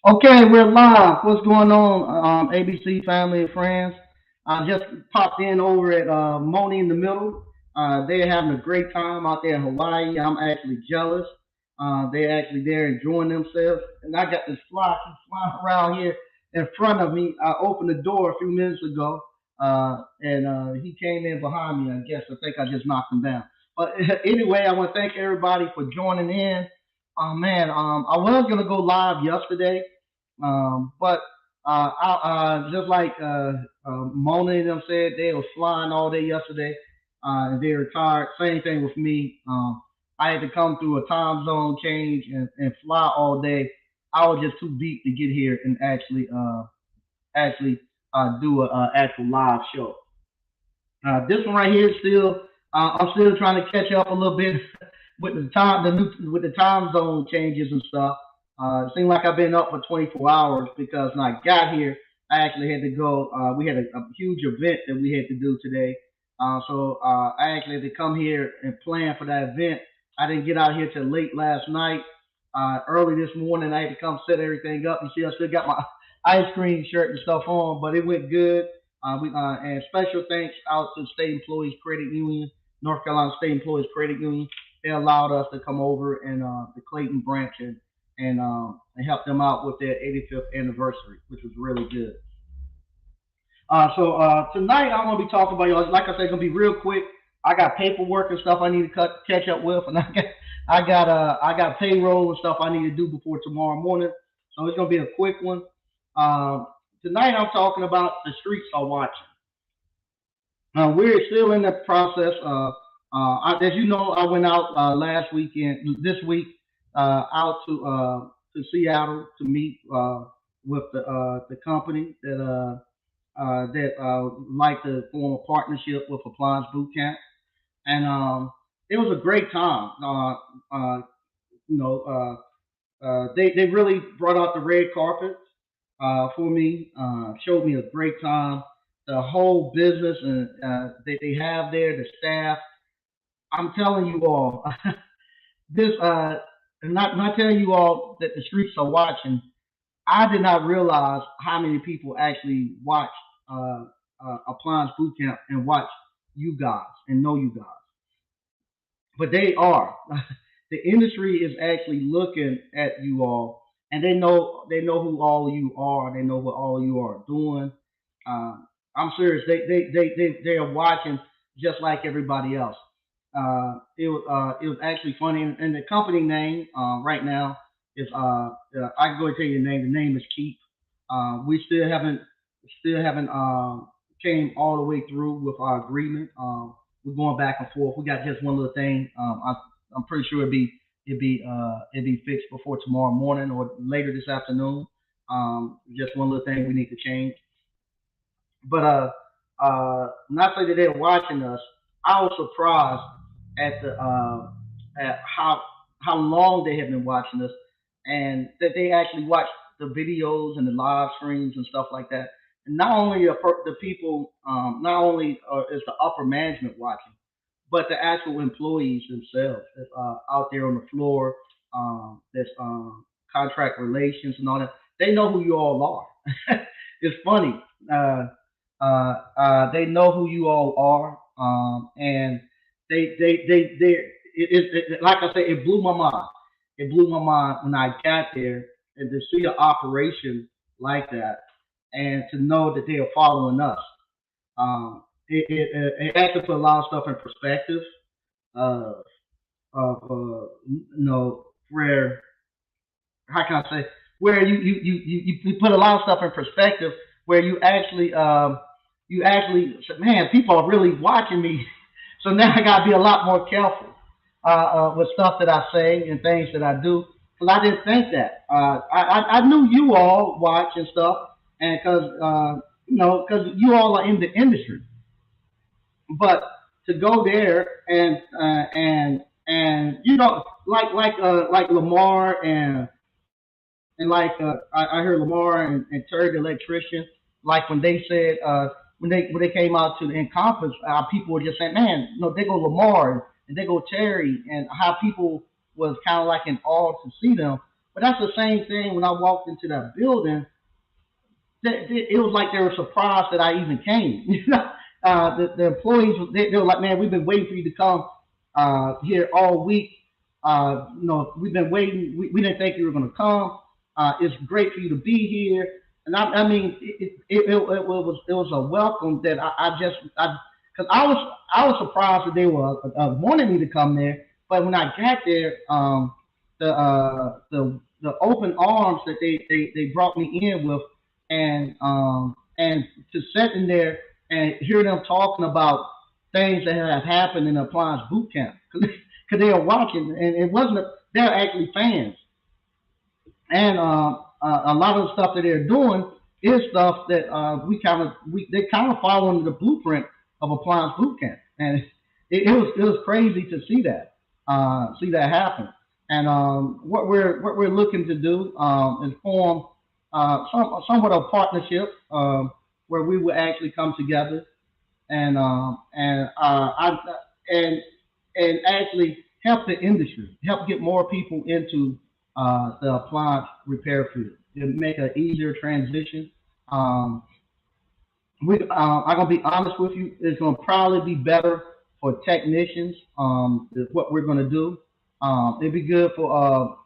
Okay, we're live. What's going on, ABC family and friends? I just popped in over at Moni in the Middle. They're having a great time out there in Hawaii. I'm actually jealous. They're actually there enjoying themselves. And I got this fly keep flying around here in front of me. I opened the door a few minutes ago, and he came in behind me, I guess. I think I just knocked him down. But anyway, I want to thank everybody for joining in. Oh man, I was gonna go live yesterday, but just like Mona and them said, they was flying all day yesterday, and they retired. Same thing with me. I had to come through a time zone change and fly all day. I was just too deep to get here and actually do a actual live show. This one right here is still I'm still trying to catch up a little bit with the time zone changes and stuff. It seemed like I've been up for 24 hours because when I got here, I actually had to go. We had a huge event that we had to do today, so I actually had to come here and plan for that event. I didn't get out here till late last night. Early this morning, I had to come set everything up. You see, I still got my ice cream shirt and stuff on, but it went good. And special thanks out to State Employees Credit Union, North Carolina State Employees Credit Union. They allowed us to come over and the Clayton branch and help them out with their 85th anniversary, which was really good. So tonight I'm gonna be talking about, like I said, gonna be real quick. I got paperwork and stuff I need to catch up with, and I got payroll and stuff I need to do before tomorrow morning. So it's gonna be a quick one. Uh, Tonight I'm talking about the streets are watching. We're still in the process. As you know, I went out last weekend, this week, out to Seattle to meet with the company that like to form a partnership with Appliance Boot Camp, and it was a great time. You know, they really brought out the red carpet for me, showed me a great time. The whole business and that they have there, the staff. I'm telling you all, this not telling you all that the streets are watching. I did not realize how many people actually watch Appliance Boot Camp and watch you guys and know you guys. But they are. The industry is actually looking at you all, and they know who all you are. They know what all you are doing. I'm serious. They are watching just like everybody else. It was actually funny, and the company name right now is I can go and tell you the name. The name is Keep. We still haven't came all the way through with our agreement. We're going back and forth. We got just one little thing. I'm pretty sure it'd be fixed before tomorrow morning or later this afternoon. Just one little thing we need to change. But not say that they're watching us. I was surprised at the at how long they have been watching us, and that they actually watch the videos and the live streams and stuff like that. And not only the people, not only is the upper management watching, but the actual employees themselves that's out there on the floor, that's contract relations and all that. They know who you all are. It's funny. Uh, they know who you all are, and like I said, it blew my mind. It blew my mind when I got there and to see an operation like that, and to know that they are following us. It actually put a lot of stuff in perspective. Uh, where how can I say where you put a lot of stuff in perspective where you actually said, man, people are really watching me. So now I gotta be a lot more careful with stuff that I say and things that I do because I didn't think that. I knew you all watch and stuff, and because you all are in the industry, but to go there and like Lamar and I heard Lamar and Terry the electrician, like when they said when they came out to the in conference, people were just saying, man, they go Lamar and they go Terry, and how people was kind of like in awe to see them. But that's the same thing when I walked into that building. It was like they were surprised that I even came. The employees they were like, man, we've been waiting for you to come here all week. We've been waiting. We didn't think you were going to come. It's great for you to be here. And I mean, it was a welcome that because I was surprised that they were wanting me to come there. But when I got there, the open arms that they brought me in with, and to sit in there and hear them talking about things that have happened in the appliance boot camp because they are watching, and it wasn't they're actually fans, and a lot of the stuff that they're doing is stuff that they kind of follow into the blueprint of appliance boot camp, and it was crazy to see that happen. And what we're looking to do is form somewhat of a partnership where we will actually come together and and actually help the industry, help get more people into the appliance repair field. To make an easier transition. Um, I'm gonna be honest with you. It's gonna probably be better for technicians. What we're gonna do. It'd be good for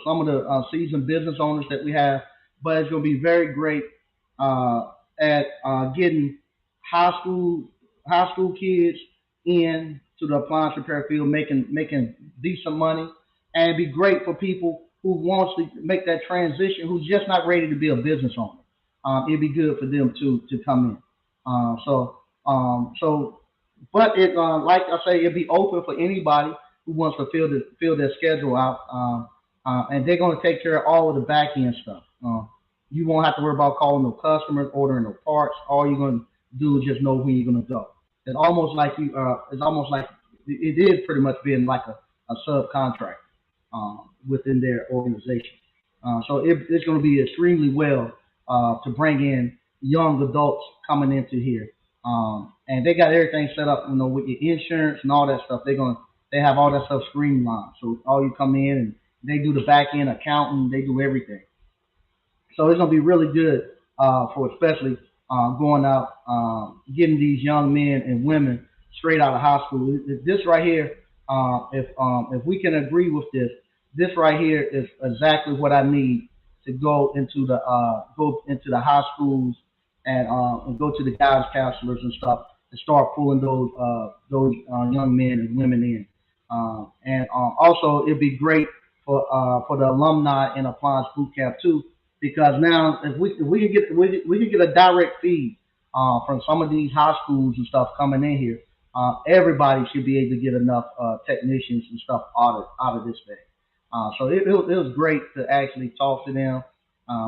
some of the seasoned business owners that we have, but it's gonna be very great at getting high school high school kids in to the appliance repair field, making decent money, and it'd be great for people who wants to make that transition, who's just not ready to be a business owner. It'd be good for them to come in. So, but it like I say, it'd be open for anybody who wants to fill their schedule out, and they're going to take care of all of the back end stuff. You won't have to worry about calling no customers, ordering no parts. All you're going to do is just know when you're going to go. It's almost like it is pretty much being like a subcontract within their organization. So it's going to be extremely well to bring in young adults coming into here, and they got everything set up, with your insurance and all that stuff. They have all that stuff streamlined. So all you come in and they do the back end accounting, they do everything. So it's gonna be really good for especially going out, getting these young men and women straight out of high school. This right here, if we can agree with this right here is exactly what I need to go into the high schools and go to the guidance counselors and stuff and start pulling those young men and women in. And Also, it'd be great for the alumni in appliance boot camp too, because now if we can get a direct feed from some of these high schools and stuff coming in here, everybody should be able to get enough technicians and stuff out of this thing. So it was great to actually talk to them.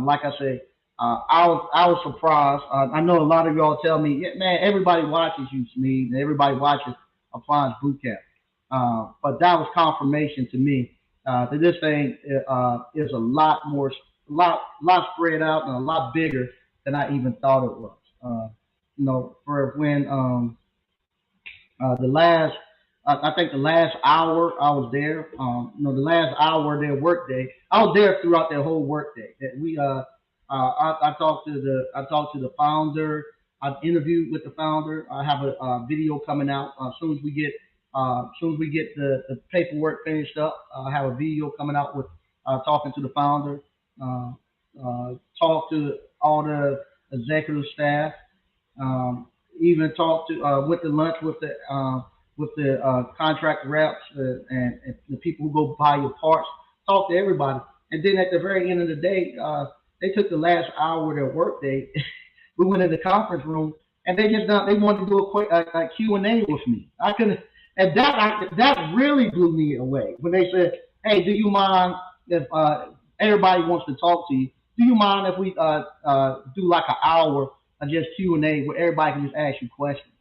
Like I said, I was surprised. I know a lot of y'all tell me, yeah, man, everybody watches you, Sneed, and everybody watches Appliance Boot Camp. But that was confirmation to me that this thing is a lot spread out and a lot bigger than I even thought it was. For when the last, I think the last hour I was there, the last hour of their work day, I was there throughout their whole work day. That I talked to the founder. I've interviewed with the founder. I have a video coming out as soon as we get the paperwork finished up. I have a video coming out with talking to the founder. Uh, Talk to all the executive staff. Um, Even talked to went to lunch with the contract reps and the people who go buy your parts. Talk to everybody, and then at the very end of the day, they took the last hour of their work day. We went in the conference room, and they wanted to do a quick Q&A with me. I couldn't, and that really blew me away when they said, "Hey, do you mind if everybody wants to talk to you? Do you mind if we do like an hour of just Q&A where everybody can just ask you questions?"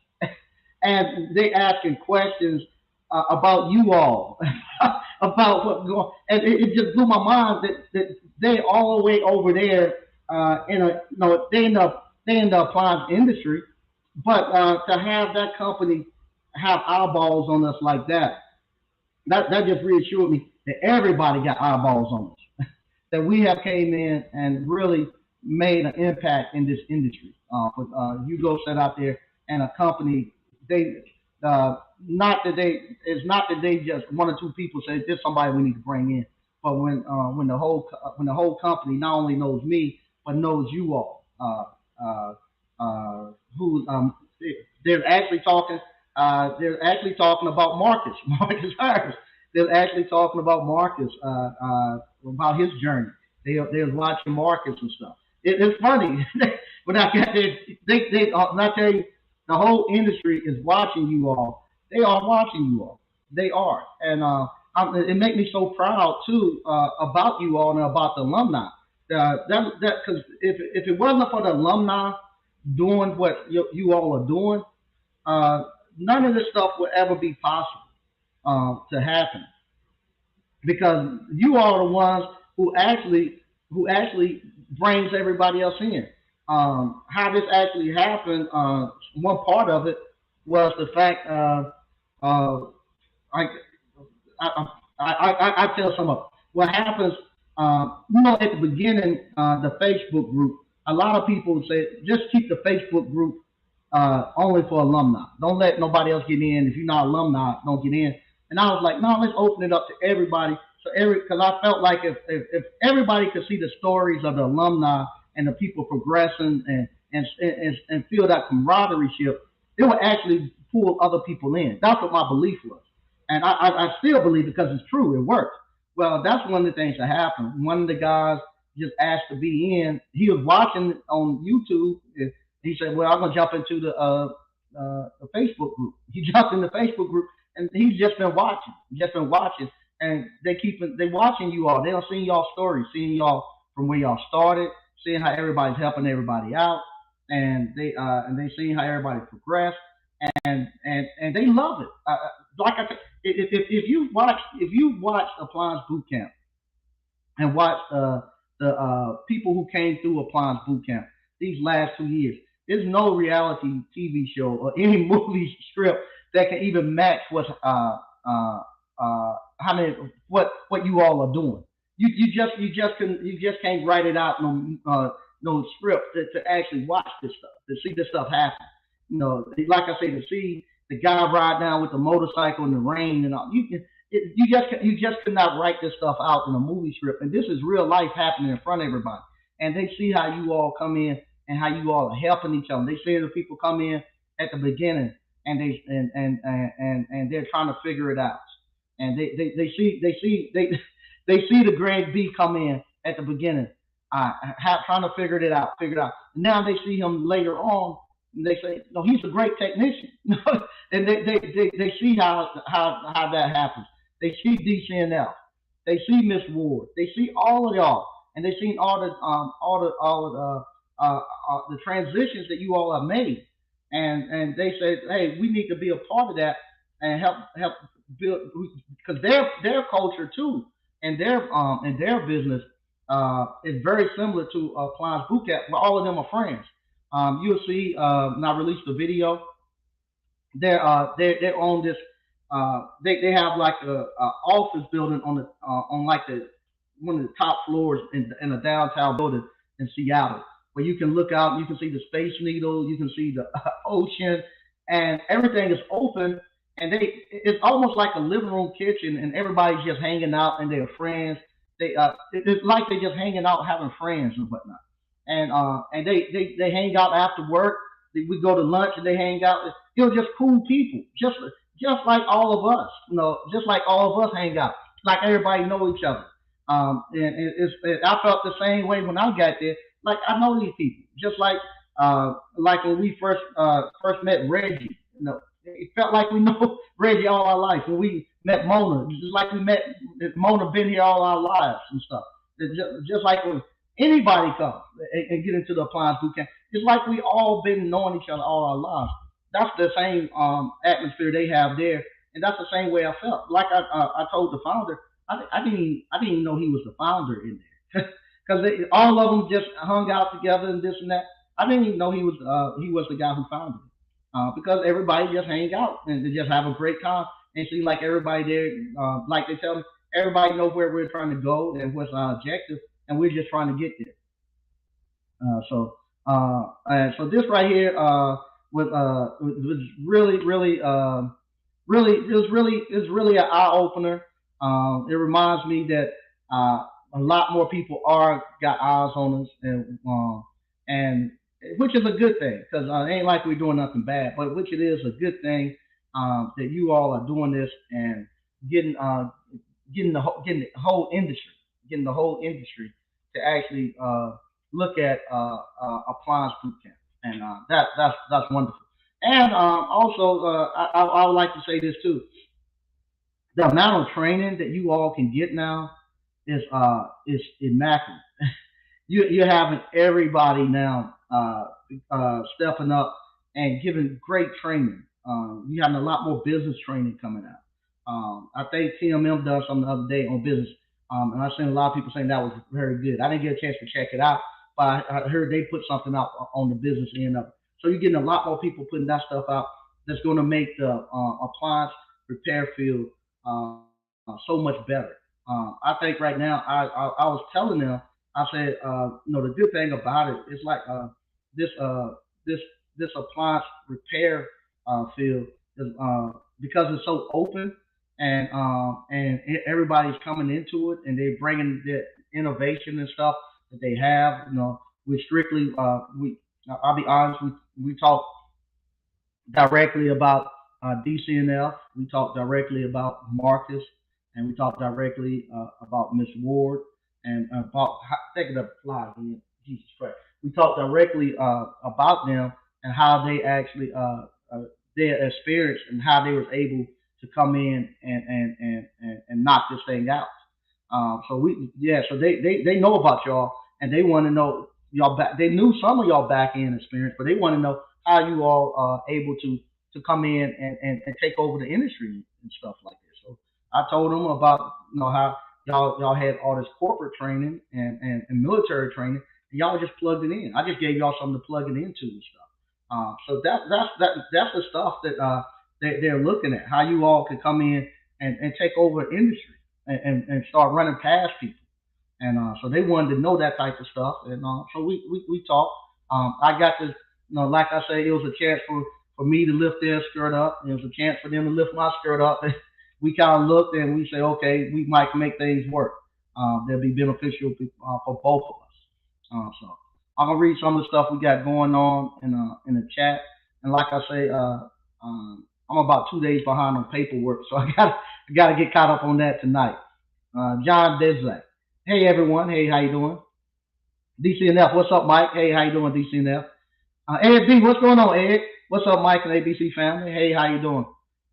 And they asking questions about you all, about what going, and it just blew my mind that they all the way over there in a they in the appliance industry, but to have that company have eyeballs on us like that, that just reassured me that everybody got eyeballs on us. that we have came in and really made an impact in this industry. Hugo set out there and a company, they not that they it's not that they just one or two people say this is somebody we need to bring in, but when the whole company not only knows me but knows you all, uh, who they're actually talking. They're actually talking about Marcus, Marcus Harris. They're actually talking about Marcus, about his journey. They're watching Marcus and stuff. It's funny when I get there. When I tell you, the whole industry is watching you all. They are watching you all. They are, and it makes me so proud too about you all and about the alumni. That because if it wasn't for the alumni doing what you all are doing, uh, none of this stuff would ever be possible to happen because you are the ones who actually brings everybody else in. How this actually happened, one part of it was the fact uh, I, I tell some of what happens. At the beginning, the Facebook group, a lot of people say just keep the Facebook group only for alumni. Don't let nobody else get in. If you're not alumni, don't get in. And I was like, no, let's open it up to everybody. So because I felt like if everybody could see the stories of the alumni and the people progressing and feel that camaraderie, it would actually pull other people in. That's what my belief was. And I still believe it because it's true. It works. Well, that's one of the things that happened. One of the guys just asked to be in. He was watching on YouTube. He said, "Well, I'm gonna jump into the Facebook group." He jumped in the Facebook group, and he's just been watching. Just been watching, and they watching you all. They don't see y'all stories, seeing y'all from where y'all started, seeing how everybody's helping everybody out, and they seeing how everybody progressed, and they love it. Like I said, if you watch Appliance Boot Camp and watch the people who came through Appliance Boot Camp these last 2 years, there's no reality TV show or any movie script that can even match how many what you all are doing. You just can't write it out no script to actually watch this stuff to see this stuff happen. Like I say, to see the guy ride down with the motorcycle in the rain and all. You just could not write this stuff out in a movie script. And this is real life happening in front of everybody. And they see how you all come in and how you all are helping each other. They see the people come in at the beginning and they're trying to figure it out. And they see the Greg B come in at the beginning, trying to figure it out. And now they see him later on, and they say, no, he's a great technician. And they see how that happens. They see DCNL, they see Miss Ward, they see all of y'all, and they see all the transitions that you all have made, and they say, hey, we need to be a part of that and help build because their culture too and their business is very similar to Appliance Boot Camp, where all of them are friends. You'll see when I released the video, they're on this. They have like a office building on like the one of the top floors in a downtown building in Seattle, where you can look out, you can see the Space Needle, you can see the ocean, and everything is open. And it's almost like a living room kitchen, and everybody's just hanging out, and they're friends. It's like they're just hanging out, having friends and whatnot. And they hang out after work. We go to lunch and they hang out. Just cool people, just like all of us, just like all of us hang out, like everybody know each other. I felt the same way when I got there. Like I know these people, just like when we first met Reggie. It felt like we know Reggie all our life. When we met Mona, just like we met Mona, been here all our lives and stuff. Just like when anybody comes and get into the Appliance Boot Camp, it's like we all been knowing each other all our lives. That's the same atmosphere they have there, and that's the same way I felt. Like I told the founder, I didn't even know he was the founder in there, because all of them just hung out together and this and that. I didn't even know he was the guy who founded it, because everybody just hang out and they just have a great time. And it seems like everybody there, like they tell me, everybody knows where we're trying to go and what's our objective. and we're just trying to get there. And so this right here was really an eye opener. It reminds me that a lot more people are got eyes on us, and which is a good thing because it ain't like we're doing nothing bad, but which it is a good thing that you all are doing this and getting getting the whole industry, getting the whole industry to actually look at appliance boot camp, and that's wonderful. And also, I would like to say this too: the amount of training that you all can get now is immaculate. You're having everybody now stepping up and giving great training. You're having a lot more business training coming out. I think TMM done something the other day on business, and I've seen a lot of people saying that was very good. I didn't get a chance to check it out, but I heard they put something out on the business end of it. So you're getting a lot more people putting that stuff out that's going to make the appliance repair field so much better. I think right now I was telling them I said the good thing about it is like this this this appliance repair field is because it's so open and everybody's coming into it and they're bringing the innovation and stuff that they have. We strictly I'll be honest, we talk directly about DCNF. We talk directly about Marcus, and we talk directly about Miss Ward, and about taking the fly again. Jesus Christ. We talk directly about them and how they actually their experience and how they was able to come in and knock this thing out. So they know about y'all and they want to know y'all back. They knew some of y'all back end experience, but they want to know how you all are able to come in and take over the industry and stuff like this. So I told them about how y'all had all this corporate training and military training, and y'all just plugged it in. I just gave y'all something to plug it into and stuff. So that's the stuff that they're looking at. How you all can come in and take over industry and start running past people. And so they wanted to know that type of stuff. And so we talked. I got to, like I say, it was a chance for me to lift their skirt up. It was a chance for them to lift my skirt up. And we kind of looked and we said, okay, we might make things work. They'll be beneficial for both of us. So I'm gonna read some of the stuff we got going on in the chat. And like I say, I'm about 2 days behind on paperwork, so I got to get caught up on that tonight. John Desley. Hey everyone. Hey, how you doing? DCNF. What's up, Mike? Hey, how you doing, DCNF? Ed B. What's going on, Ed? What's up, Mike and ABC family? Hey, how you doing?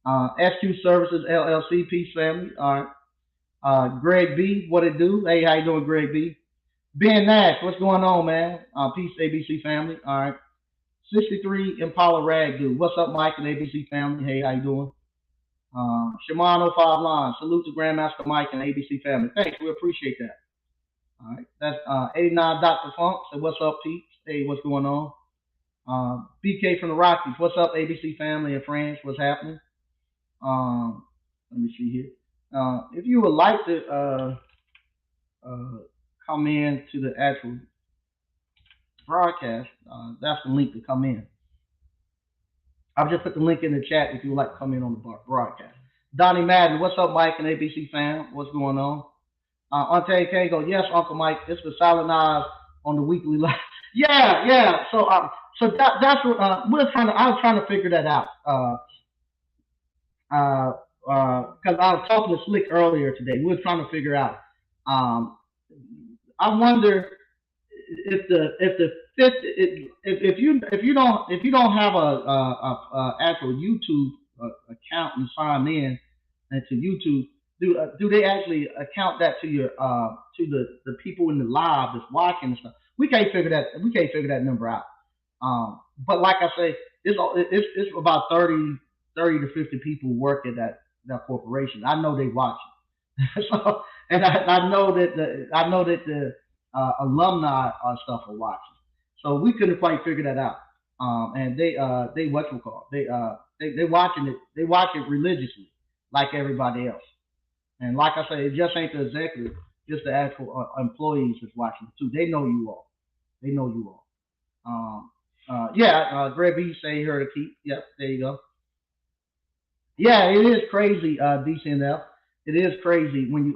SQ Services LLC, Peace family. All right. Greg B. What it do? Hey, how you doing, Greg B? Ben Nash. What's going on, man? Peace, ABC family. All right. 63 Impala Rag dude. What's up, Mike and ABC family? Hey, how you doing? Shimano 5 Line. Salute to Grandmaster Mike and ABC family. Thanks. We appreciate that. All right. That's 89 Dr. Funk. So what's up, Pete? Hey, what's going on? BK from the Rockies. What's up, ABC family and friends? What's happening? Let me see here. If you would like to uh, come in to the actual broadcast, that's the link to come in. I've just put the link in the chat if you would like to come in on the broadcast. Donnie Madden, what's up, Mike and ABC fam? What's going on? Ante Kango, yes, Uncle Mike, it's the Silent Eyes on the weekly live. Yeah, yeah. So that's what I was trying to figure that out. Because I was talking to Slick earlier today. We were trying to figure out. Um, I wonder if the fifth if you don't have a actual YouTube account and sign in and to YouTube, do they actually account that to your to the people in the live that's watching and stuff? We can't figure that number out. But like I say, it's about 30 to 50 people work at that corporation. I know they watch it. So, and I know that the alumni stuff are watching. So we couldn't quite figure that out. And they what you call they watching it. They watch it religiously like everybody else. And like I say, it just ain't the executive. just the actual employees that's watching too. They know you all. They know you all. Greg B say her to keep. Yep, there you go. Yeah, it is crazy, DCNF. It is crazy when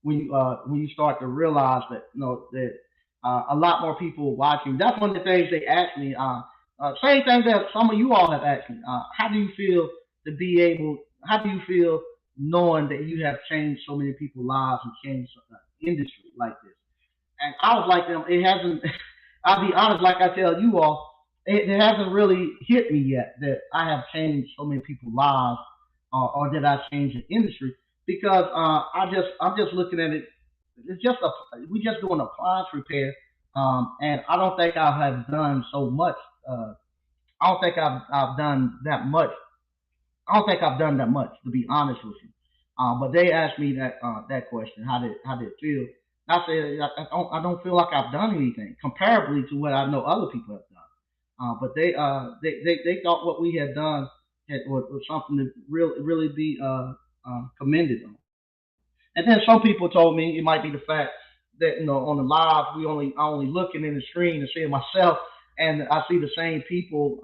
you start to realize that that a lot more people watching. That's one of the things they asked me. Same thing that some of you all have asked me. How do you feel to be able? How do you feel knowing that you have changed so many people's lives and changed the industry like this? And I was like them. It hasn't. I'll be honest, like I tell you all, it hasn't really hit me yet that I have changed so many people's lives, or that I changed the industry because I'm just looking at it. It's just a we just doing appliance repair, and I don't think I have done so much. Uh, I don't think I've done that much. I don't think I've done that much to be honest with you. But they asked me that question. How did it feel? I said I don't feel like I've done anything comparably to what I know other people have done. But they thought what we had done was something to really be commended on. And then some people told me it might be the fact that on the live I only looking in the screen and seeing myself, and I see the same people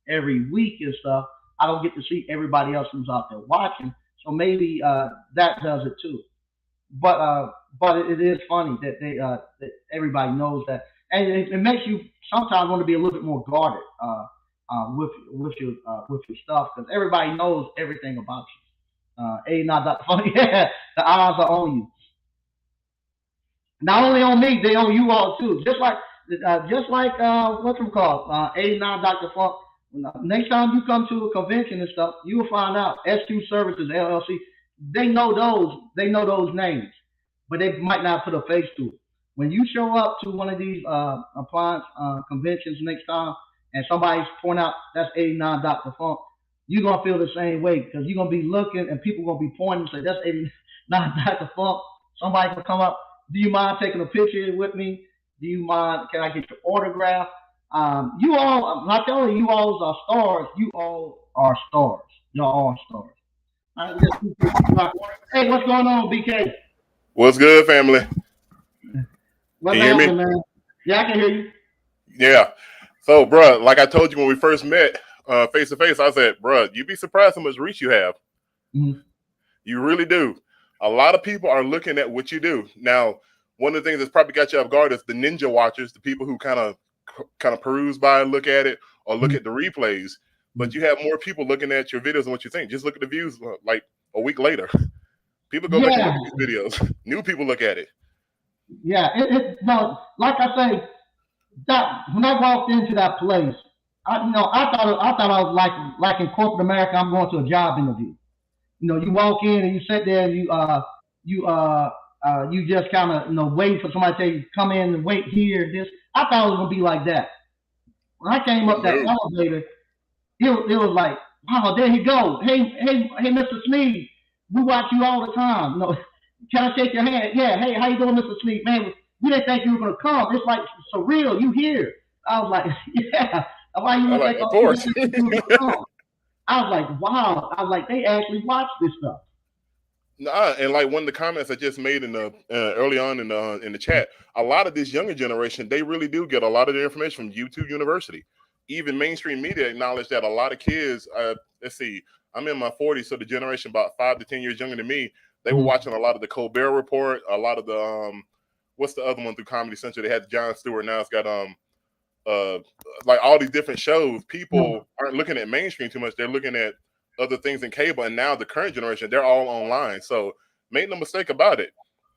every week and stuff. I don't get to see everybody else who's out there watching, so maybe that does it too. But it is funny that that everybody knows that, and it makes you sometimes want to be a little bit more guarded with your stuff because everybody knows everything about you. Not that funny. Yeah, the eyes are on you. Not only on me, they on you all too. Just like what's it called? 89 Dr. Funk. Next time you come to a convention and stuff, you will find out SQ Services LLC. They know those names, but they might not put a face to it. When you show up to one of these appliance conventions next time, and somebody's point out that's 89 Dr. Funk, you're gonna feel the same way because you're gonna be looking and people gonna be pointing and say that's 89 Dr. Funk. Somebody can come up. Do you mind taking a picture with me? Do you mind? Can I get your autograph? You all, I'm not telling you, you all are stars. You all are stars. Y'all are stars. All right, let's keep rocking. Hey, what's going on, BK? What's good, family? What's Can you hear me? happening, man? Yeah, I can hear you. Yeah. So, bruh, like I told you when we first met face to face, I said, bruh, you'd be surprised how much reach you have. Mhm. You really do. A lot of people are looking at what you do. Now, one of the things that's probably got you off guard is the ninja watchers, the people who kind of peruse by and look at it or look Mhm. at the replays. But Mhm. you have more people looking at your videos and what you think. Just look at the views like a week later. People go back and Yeah, look at these videos. New people look at it. yeah. No, like I say, that when I walked into that place, I thought I was like in corporate America. I'm going to a job interview. You walk in and you sit there and you just kind of wait for somebody to tell you come in and wait here. This I thought it was gonna be like that. When I came up that No. elevator, it was like, wow, there he goes. Hey, Mr. Sneed, we watch you all the time. Can I shake your hand? Yeah. Hey, how you doing, Mr. Sneed? Man, we didn't think you were gonna come. It's like surreal. You here? I was like, yeah. Why you I'm would like, think? of Oh, we didn't course. think you were gonna come. I was like, wow. I was like, they actually watch this stuff. Nah, and like one of the comments I just made in the early on in the chat, a lot of this younger generation, they really do get a lot of their information from YouTube University. Even mainstream media acknowledge that a lot of kids. Let's see, I'm in my 40s, so the generation about 5 to 10 years younger than me, they were Mhm. watching a lot of the Colbert Report, a lot of the what's the other one through Comedy Central? They had Jon Stewart. Now it's got uh like all these different shows. Mhm. People aren't looking at mainstream too much. They're looking at other things in cable, and now the current generation, they're all online. So make no mistake about it.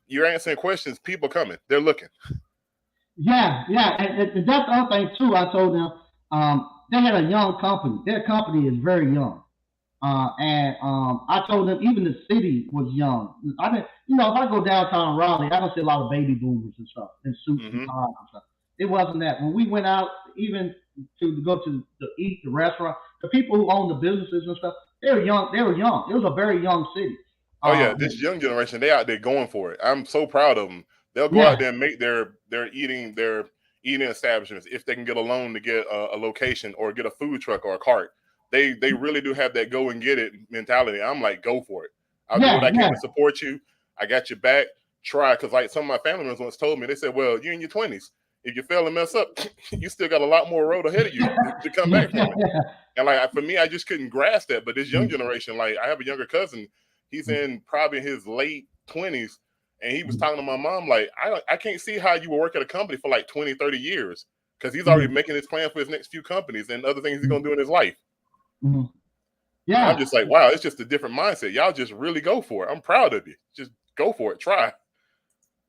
You're answering questions, people coming. They're looking. Yeah, and that's the other thing too. I told them they had a young company. Their company is very young, and I told them even the city was young. I didn't, if I go downtown Raleigh, I don't see a lot of baby boomers and stuff in suits and Hmm. ties and stuff. It wasn't that. When we went out, even to go to eat the restaurant, the people who own the businesses and stuff, they were young. They were young. It was a very young city. Oh yeah, Uh, this young generation, they out there going for it. I'm so proud of them. They'll go out yeah, there and make their eating establishments if they can get a loan to get a location or get a food truck or a cart. They really do have that go and get it mentality. I'm like, go for it. I'll do what yeah, I can yeah, to support you. I got your back. try, because like some of my family members once told me, they said, well, you're in your 20s. If you fail and mess up, you still got a lot more road ahead of you to come back from it. And like for me, I just couldn't grasp that. But this young generation, like I have a younger cousin, he's in probably his late 20s, and he was talking to my mom like, I can't see how you will work at a company for like 20, 30 years, because he's already making his plan for his next few companies and other things he's gonna do in his life. Yeah, I'm just like, wow, it's just a different mindset. Y'all just really go for it. I'm proud of you. Just go for it. Try.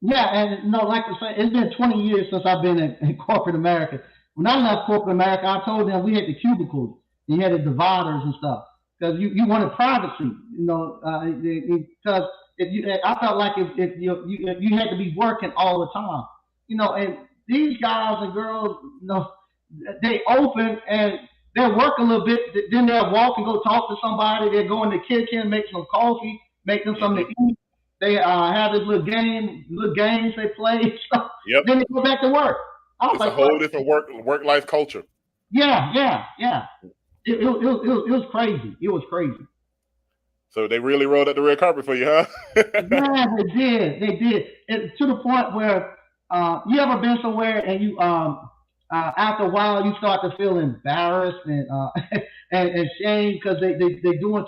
yeah, and no, like I say, it's been 20 years since I've been in corporate America. When I left corporate America, I told them we had the cubicles, you had the dividers and stuff, because you wanted privacy, because I felt like if you had to be working all the time, and these guys and girls, they open and they'll work a little bit, then they'll walk and go talk to somebody. They'll go in the kitchen, make some coffee, make them something to eat. They have this little games they play. Yep. Then they go back to work. It's like, a whole different work life culture. Yeah. It was crazy. It was crazy. So they really rolled out the red carpet for you, huh? Yeah, they did. To the point where you ever been somewhere and you after a while you start to feel embarrassed and and shame because they doing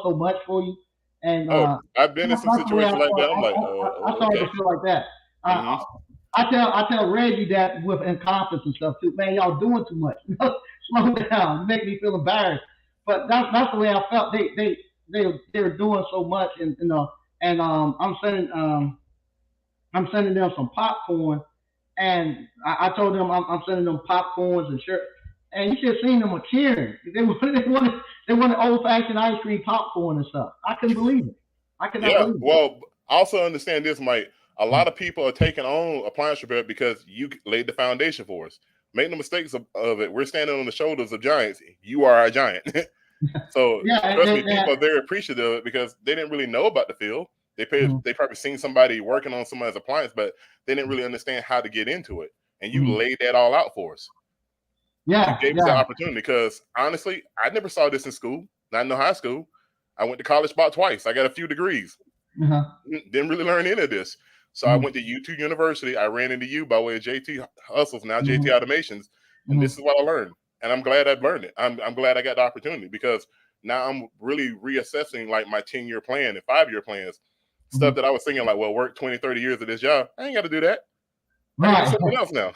so much for you. And I've been in some situations like that. I'm like, I started to feel like that. Mm-hmm. I tell Reggie that with in conference and stuff too. Man, y'all doing too much. Slow down. You make me feel embarrassed. But that's the way I felt. They're doing so much, and I'm sending them some popcorn, and I told them I'm sending them popcorns and shirt. And you should have seen them were cheering. They wanted old fashioned ice cream popcorn and stuff. I couldn't believe it. I could not believe it. Well, I also understand this, Mike. A lot of people are taking on Appliance Repair because you laid the foundation for us. Make no mistakes of it. We're standing on the shoulders of giants. You are a giant. So trust me, people are very appreciative of it because they didn't really know about the field. They probably seen somebody working on somebody's appliance, but they didn't really understand how to get into it. And you laid that all out for us. Yeah, you gave us that opportunity because honestly, I never saw this in school, not in no high school. I went to college about twice. I got a few degrees. Didn't really learn any of this. So I went to U2 University. I ran into you by way of JT Hustles, now JT Automations, and this is what I learned. And I'm glad I've learned it. I'm glad I got the opportunity because now I'm really reassessing like my 10-year plan and 5-year plans. Stuff that I was thinking like, well, work 20, 30 years at this job. I ain't got to do that. I can do something else now.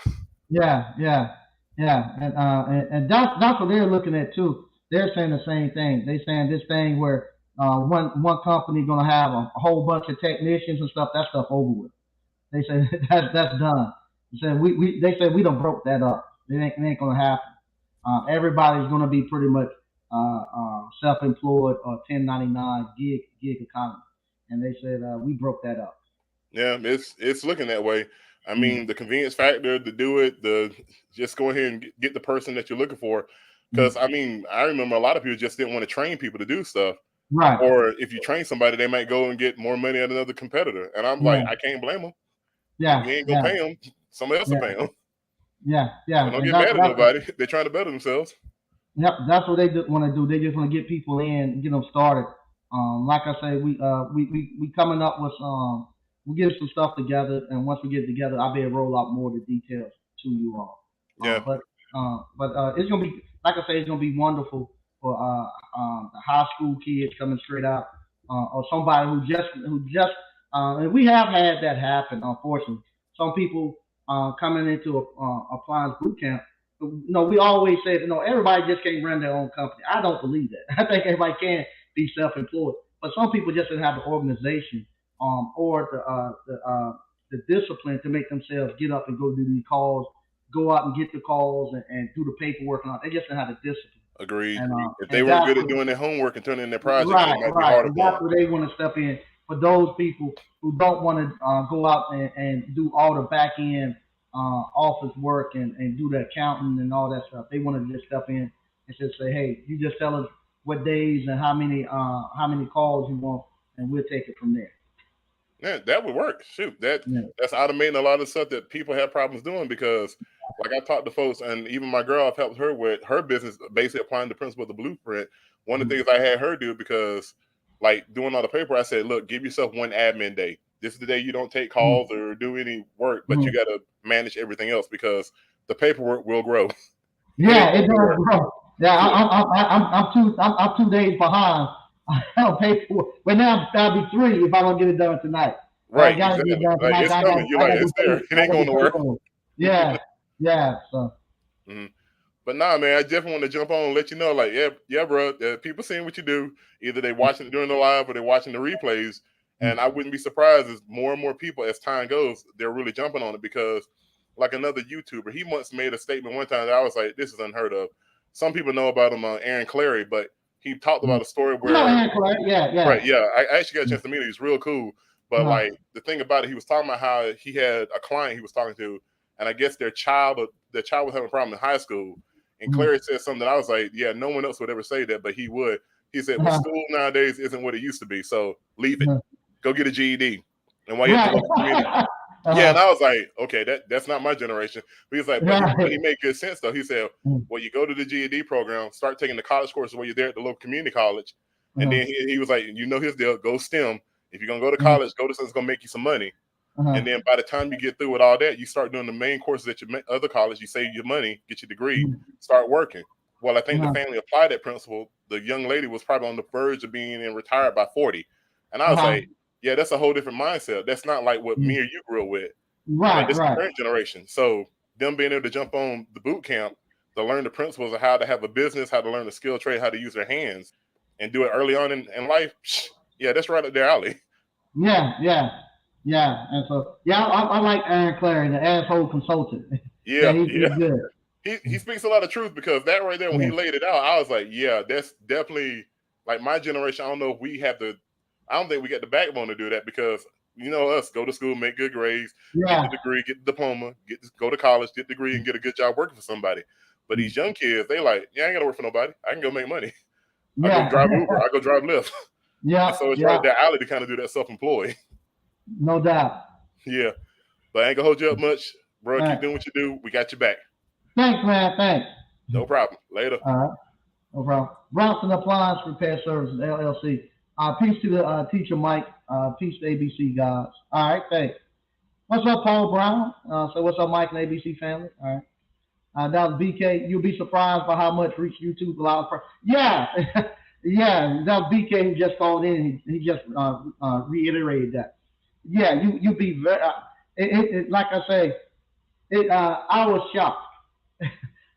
Yeah. And that's what they're looking at too. They're saying the same thing. They're saying this thing where one company gonna have a whole bunch of technicians and stuff. That stuff over with. They say that's done. They said we done broke that up. It ain't gonna happen. Everybody's gonna be pretty much self-employed or 1099 gig economy. And they said we broke that up. Yeah, it's looking that way. I mean, the convenience factor to do it, the just go ahead and get the person that you're looking for. Because I mean, I remember a lot of people just didn't want to train people to do stuff. Right. Or if you train somebody, they might go and get more money at another competitor. And I'm like, I can't blame them. Yeah. We ain't gonna pay them. Somebody else will pay them. Yeah. So don't get mad at nobody. They're trying to better themselves. Yep, that's what they want to do. They just want to get people in, get them started. Like I say, we coming up with we get some stuff together, and once we get it together, I'll be able to roll out more of the details to you all. But it's gonna be, like I say, it's gonna be wonderful for the high school kids coming straight out, or somebody who just and we have had that happen. Unfortunately, some people coming into a appliance boot camp. We always say, everybody just can't run their own company. I don't believe that. I think everybody can be self-employed, but some people just don't have the organization or the discipline to make themselves get up and go do these calls, go out and get the calls and do the paperwork and all. They just don't have the discipline. Agreed. If they weren't good at doing their homework and turning in their projects, it might be harder. That's where they want to step in for those people who don't want to go out and do all the back end office work and do the accounting and all that stuff. They want to just step in and just say, hey, you just tell us what days and how many calls you want, and we'll take it from there. Yeah, that would work. Shoot, that's automating a lot of stuff that people have problems doing because, like I talked to folks, and even my girl, I've helped her with her business, basically applying the principle of the blueprint. One of the things I had her do because, like doing all the paper, I said, look, give yourself one admin day. this is the day you don't take Mm. calls or do any work, but you Mm. got to manage everything else because the paperwork will grow. It Yeah, ain't it going does, anywhere. bro. Yeah, Yeah. I'm 2 days behind. I don't pay for it. But now that'll be 3 if I don't get it done tonight. But I Right, gotta get it exactly. done Like tonight. it's coming. You're I like, gotta it's do there. It I ain't gotta going do nowhere. paperwork. Yeah, yeah. So Mhm. But nah, man, I definitely want to jump on and let you know, like, yeah, bro, people seeing what you do. Either they watching it during the live or they're watching the replays. And I wouldn't be surprised as more and more people, as time goes, they're really jumping on it because, like another YouTuber, he once made a statement one time that I was like, this is unheard of. Some people know about him, Aaron Clary, but he talked about a story I know where, Aaron Clark. Yeah, right, yeah. yeah, I actually got a chance to meet him. He's real cool. But Uh-huh. like the thing about it, he was talking about how he had a client he was talking to, and I guess their child was having a problem in high school. And Mhm. Clary said something that I was like, yeah, no one else would ever say that, but he would. He said, well, Uh-huh. school nowadays isn't what it used to be, so leave it. Uh-huh. Go get a GED. And while you're at the Right. local community. Yeah, and Uh-huh. I was like, okay, that's not my generation. But he's like, but he Right. made good sense though. He said, well, you go to the GED program, start taking the college courses while you're there at the local community college. And Uh-huh. then he was like, his deal, go STEM. If you're gonna go to Uh-huh. college, go to something that's gonna make you some money. Uh-huh. And then by the time you get through with all that, you start doing the main courses at your other college. You save your money, get your degree, start working. Well, I think the Uh-huh. family applied that principle. The young lady was probably on the verge of being retired by 40. And I was Uh-huh. like, yeah, that's a whole different mindset. That's not like what me or you grew up with. Like Right, this is the right. current generation. So them being able to jump on the boot camp to learn the principles of how to have a business, how to learn the skill trade, how to use their hands, and do it early on in life. Yeah, that's right up their alley. Yeah, yeah, yeah. And so, yeah, I like Aaron Clary, the asshole consultant. Yeah, Yeah, yeah. he's good. He speaks a lot of truth because that right there, when he Yeah. laid it out, I was like, yeah, that's definitely like my generation. I don't know if we have the, I don't think we got the backbone to do that because us go to school, make good grades, get Yeah. the degree, get the diploma, go to college, get the degree, and get a good job working for somebody. But these young kids, they like, yeah, I ain't gotta work for nobody. I can go make money. I go Yeah. drive Uber. I go drive Lyft. And Yeah, so it's right yeah. up their alley to kind of do that self-employed. No doubt. Yeah, but I ain't gonna hold you up much, bro. All Keep right. doing what you do. We got your back. Thanks, man. Thanks. No problem. Later. All right. No problem. Bronson Appliance Repair Services, LLC. Peace to the teacher, Mike. Peace to ABC guys. All right, thanks. What's up, Paul Brown? So what's up, Mike and ABC family? All right. That was BK. You'll be surprised by how much reach YouTube allows. Yeah, yeah. That was BK who just called in. He just reiterated that. Yeah, you be very. Like I say, I was shocked.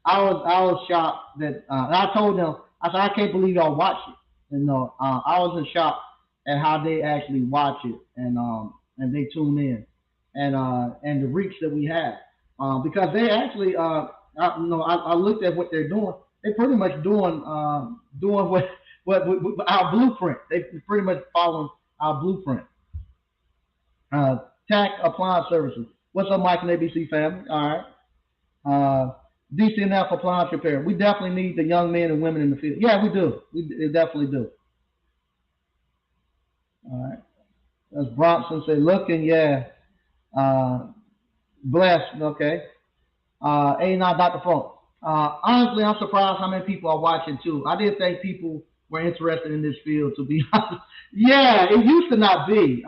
I was shocked that I told them. I said I can't believe y'all watch it. I was in shock at how they actually watch it and they tune in and the reach that we have because they actually I looked at what they're doing. They pretty much doing what our blueprint. They pretty much following our blueprint. TAC Appliance Services. What's up, Mike and ABC family? All right. DCNF Appliance Repair. We definitely need the young men and women in the field. Yeah, we do. We definitely do. All right. As Bronson said, looking, yeah. Uh, blessed, okay. A9 Dr. Funk. Honestly, I'm surprised how many people are watching too. I didn't think people were interested in this field, to be honest. Yeah, it used to not be.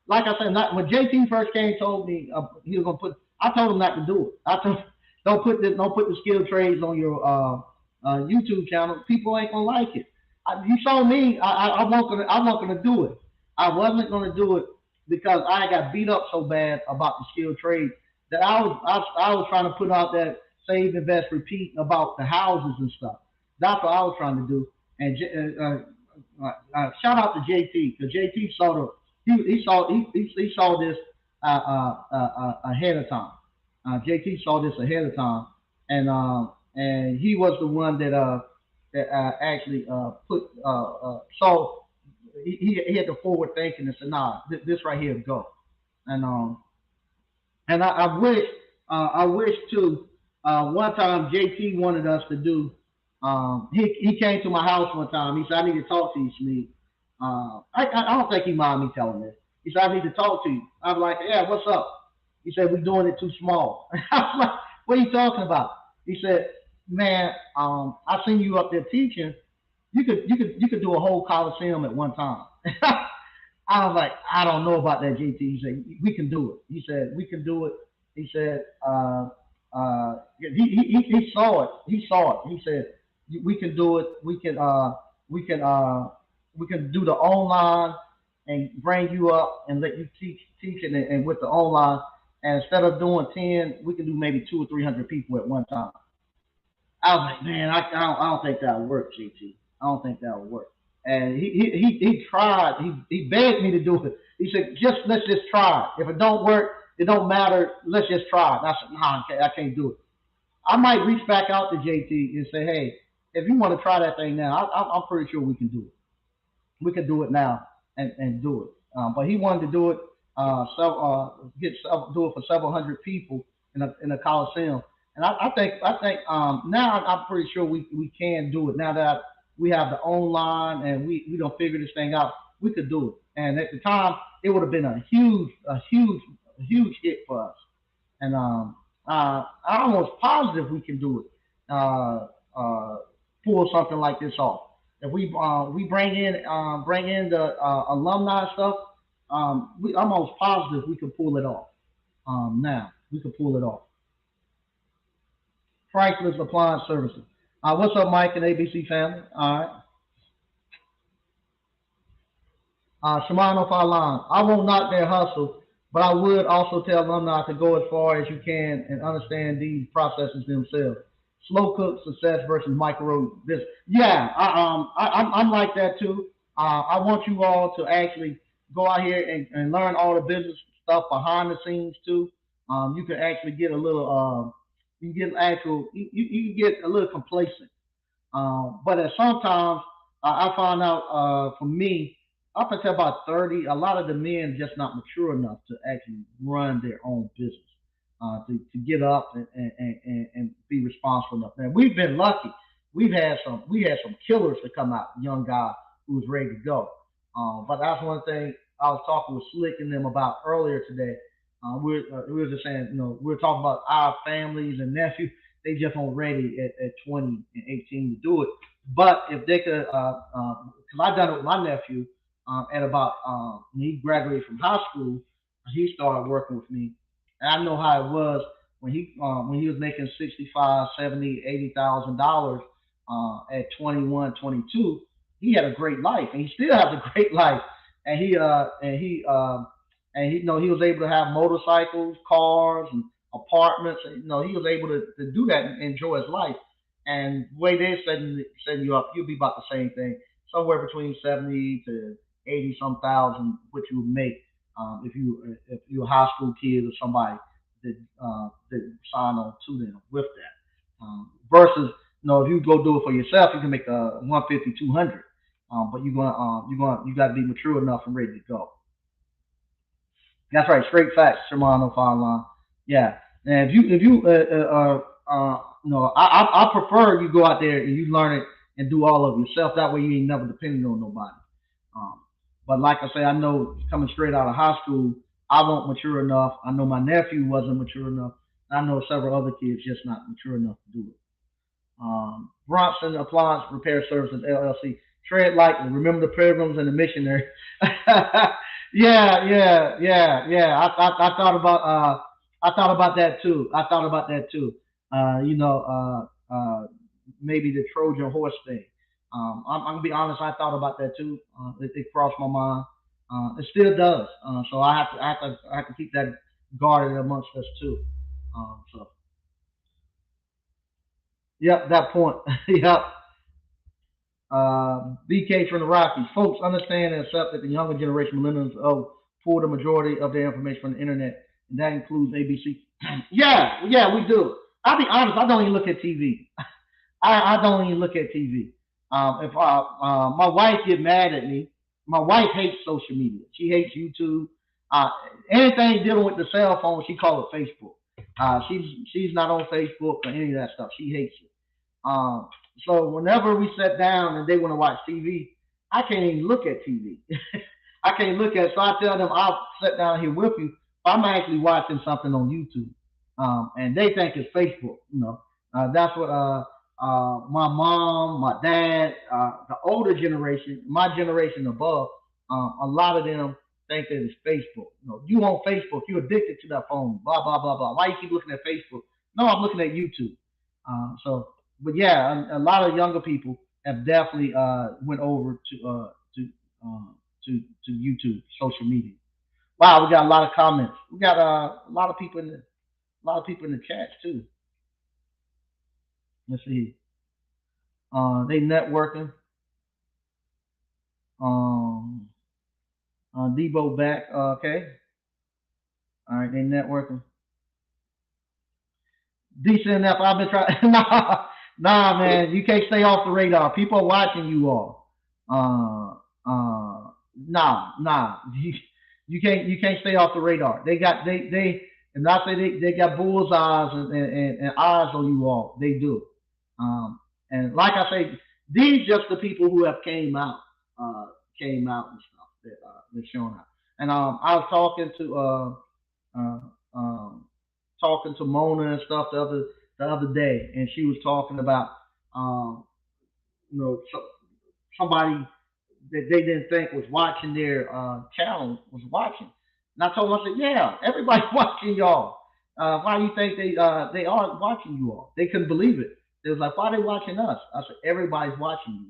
Like I said, when JT first came, told me he was gonna put. I told him not to do it. I told don't put the skill trades on your YouTube channel. People ain't gonna like it. You saw me. I wasn't gonna do it. I wasn't gonna do it because I got beat up so bad about the skill trade that I was trying to put out that save, invest, repeat about the houses and stuff. That's what I was trying to do. And shout out to JT because JT saw he saw this ahead of time. JT saw this ahead of time, and he was the one that actually put saw he had the forward thinking and said, nah, this right here go. And I wish too. One time JT wanted us to do. He came to my house one time. He said, "I need to talk to you, Sneed." I don't think he mind me telling this. He said, "I need to talk to you." I was like, "Yeah, what's up?" He said, "We're doing it too small." I was like, "What are you talking about?" He said, "Man, I seen you up there teaching. You could do a whole coliseum at one time." I was like, I don't know about that, JT. He said, we can do it. He said, we can do it. He said, he saw it. He saw it. He said, we can do it. We can, we can do the online and bring you up and let you teach it and with the online. And instead of doing 10, we can do maybe two or 300 people at one time. I was like, man, I don't think that'll work, JT. I don't think that'll work. And he tried. He begged me to do it. He said, let's just try it. If it don't work, it don't matter. Let's just try it. And I said, nah, I can't do it. I might reach back out to JT and say, hey, if you want to try that thing now, I'm pretty sure we can do it. We can do it now and do it. But he wanted to do it, do it for several hundred people in a coliseum. And I think now I'm pretty sure we can do it now that we have the online and we don't figure this thing out. We could do it. And at the time, it would have been a huge hit for us. And I'm almost positive we can do it. Pull something like this off. If we bring in the alumni stuff, I'm almost positive we can pull it off. Now we can pull it off. Priceless appliance services. What's up, Mike and ABC family? All right. Shimano Falan. I won't knock their hustle, but I would also tell alumni to go as far as you can and understand these processes themselves. Slow cook success versus micro this. Yeah, I'm like that too. I want you all to actually go out here and learn all the business stuff behind the scenes too. You can actually get a little, you can get actual, you can get a little complacent. But at sometimes I found out for me, up until about 30, a lot of the men just not mature enough to actually run their own business, to get up and be responsible enough. And we've been lucky. We had some killers to come out, young guy who was ready to go. But that's one thing I was talking with Slick and them about earlier today. We were just saying, we were talking about our families and nephews. They just aren't ready at 20 and 18 to do it. But if they could, because I done it with my nephew at about when he graduated from high school, he started working with me, and I know how it was when he was making 65, 70, $80,000 at 21, 22. He had a great life, and he still has a great life. And he he was able to have motorcycles, cars, and apartments. He was able to do that and enjoy his life. And the way they're setting you up, you'll be about the same thing, somewhere between 70 to 80 some thousand, what you would make if you're a high school kid or somebody that sign on to them with that. Versus, if you go do it for yourself, you can make 150, 200. But you got to be mature enough and ready to go. That's right, straight facts, Sherman fine line. Yeah, and if you I prefer you go out there and you learn it and do all of it yourself. That way you ain't never depending on nobody. Um, but like I say, I know coming straight out of high school, I wasn't mature enough. I know my nephew wasn't mature enough. I know several other kids just not mature enough to do it. Bronson Appliance Repair Services LLC. Tread lightly. Remember the pilgrims and the missionaries. Yeah. I thought about that too. I thought about that too. Maybe the Trojan horse thing. I'm gonna be honest. I thought about that too. It crossed my mind. It still does. So I have to keep that guarded amongst us too. So yep, that point. Yep. BK from the Rockies. Folks understand and accept that the younger generation millennials pull the majority of their information from the internet, and that includes ABC. Yeah, we do. I'll be honest, I don't even look at TV. I don't even look at TV. If My wife get mad at me, my wife hates social media. She hates YouTube. Uh, Anything dealing with the cell phone, she calls it Facebook. She's not on Facebook or any of that stuff. She hates it. Um, so whenever we sit down and they want to watch TV, I can't even look at TV. I can't look at. So I tell them I'll sit down here with you. I'm actually watching something on YouTube, and they think it's Facebook. That's what my mom, my dad, the older generation, my generation above. A lot of them think that it's Facebook. You on Facebook, you're addicted to that phone. Blah blah blah blah. Why you keep looking at Facebook? No, I'm looking at YouTube. But yeah, lot of younger people have definitely went over uh, to YouTube, social media. Wow, we got a lot of comments. We got a lot of people in the chats too. Let's see. They networking. Um, Debo back. Okay. All right, they networking. Decent enough. I've been trying. Nah, man, you can't stay off the radar. People are watching you all. Uh, nah. You can't stay off the radar. And I say they got bull's eyes and eyes on you all. They do. And like I say, these just the people who have uh, came out and stuff that showing up. And I was uh, um, talking to Mona and stuff the other day, and she was talking about um, somebody that they didn't think was watching their channel was watching. And I told them, I said, yeah, everybody's watching y'all. Why do you think they are watching you all? They couldn't believe it. They was like, why are they watching us? I said, everybody's watching you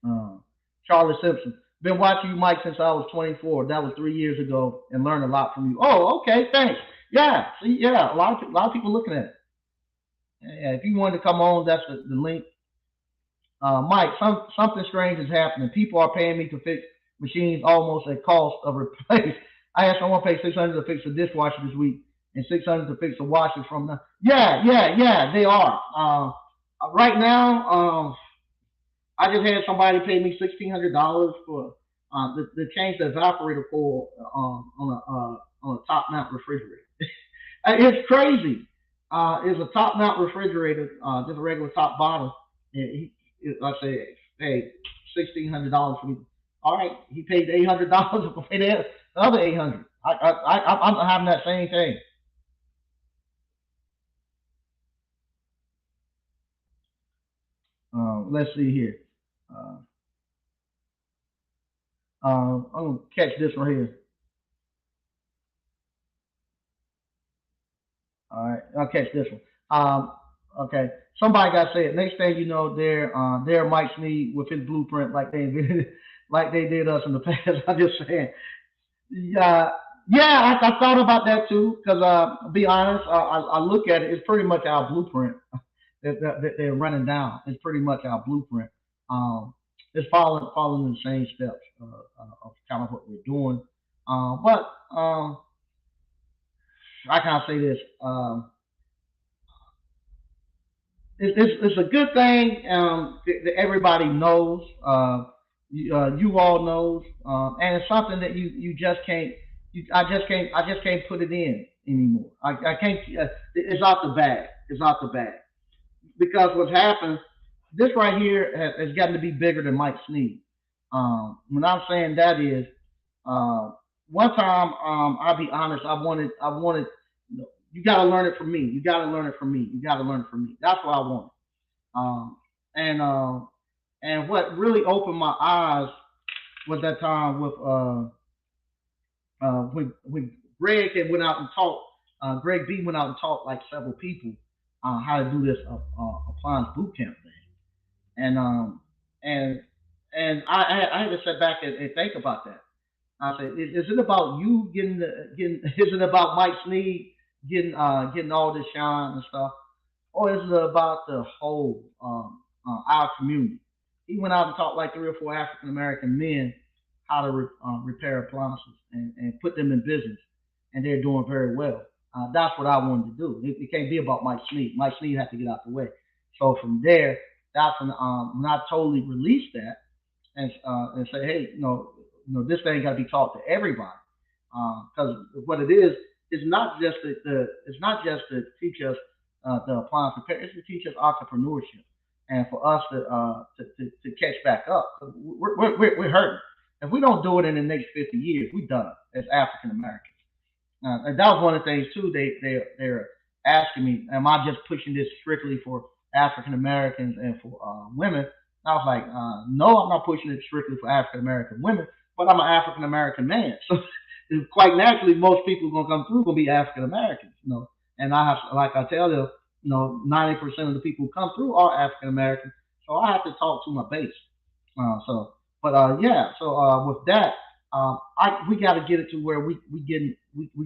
all. Charlie Simpson. Been watching you, Mike, since I was 24. That was 3 years ago, and learned a lot from you. Oh, okay, thanks. Yeah, see, yeah, a lot of people looking at it. Yeah, if you wanted to come on, that's the link. Mike, something strange is happening. People are paying me to fix machines almost at cost of replace. I asked someone to pay 600 to fix the dishwasher this week and 600 to fix the washer from the. Yeah, they are. Right now, I just had somebody pay me $1,600 for to change the evaporator coil on a top mount refrigerator. It's crazy. It's a top mount refrigerator, just a regular top bottom. And I say, hey, $1,600 for me. All right, he paid $800 to pay the other 800. I'm having that same thing. Let's see here. Uh, I'm gonna catch this right here. All right, I'll catch this one. Okay, somebody got to say it. Next thing you know, there Mike Sneed with his blueprint, like they did, like they did us in the past. I'm just saying. Yeah, yeah, I thought about that too. Because to be honest, I look at it. It's pretty much our blueprint that they're running down. It's pretty much our blueprint. Um, it's following the same steps of kind of what we're doing. But I can't say this. It's a good thing that everybody knows. You all knows, and it's something that you just can't. I just can't put it in anymore. I can't. It's out the bag. It's out the bag because what's happened. This right here has gotten to be bigger than Mike Sneed. When I'm saying that is, uh, one time, I'll be honest. I wanted. You got to learn it from me. You got to learn it from me. You got to learn it from me. That's what I want. Um, and what really opened my eyes was that time with when Greg had went out and talked. Greg B went out and taught like several people how to do this appliance boot camp thing. And and I had to sit back and think about that. I said, is it about you getting? Is it about Mike Sneed getting all this shine and stuff? Or is it about the whole our community? He went out and taught like 3 or 4 African American men how to repair appliances and put them in business, and they're doing very well. That's what I wanted to do. It can't be about Mike Sneed. Mike Sneed had to get out the way. So from there, that's when I totally released that and say, hey, this thing got to be taught to everybody because what it is not just it's not just to teach us the appliance repair, it's to teach us entrepreneurship and for us to catch back up. We're hurting. If we don't do it in the next 50 years, we're done as African Americans. And that was one of the things too. They're asking me, am I just pushing this strictly for African Americans and for women? I was like, no, I'm not pushing it strictly for African American women, but I'm an African American man. So quite naturally, most people gonna come through gonna be African Americans, And I have, like I tell them, 90% of the people who come through are African American. So I have to talk to my base. But yeah. So with that, we got to get it to where we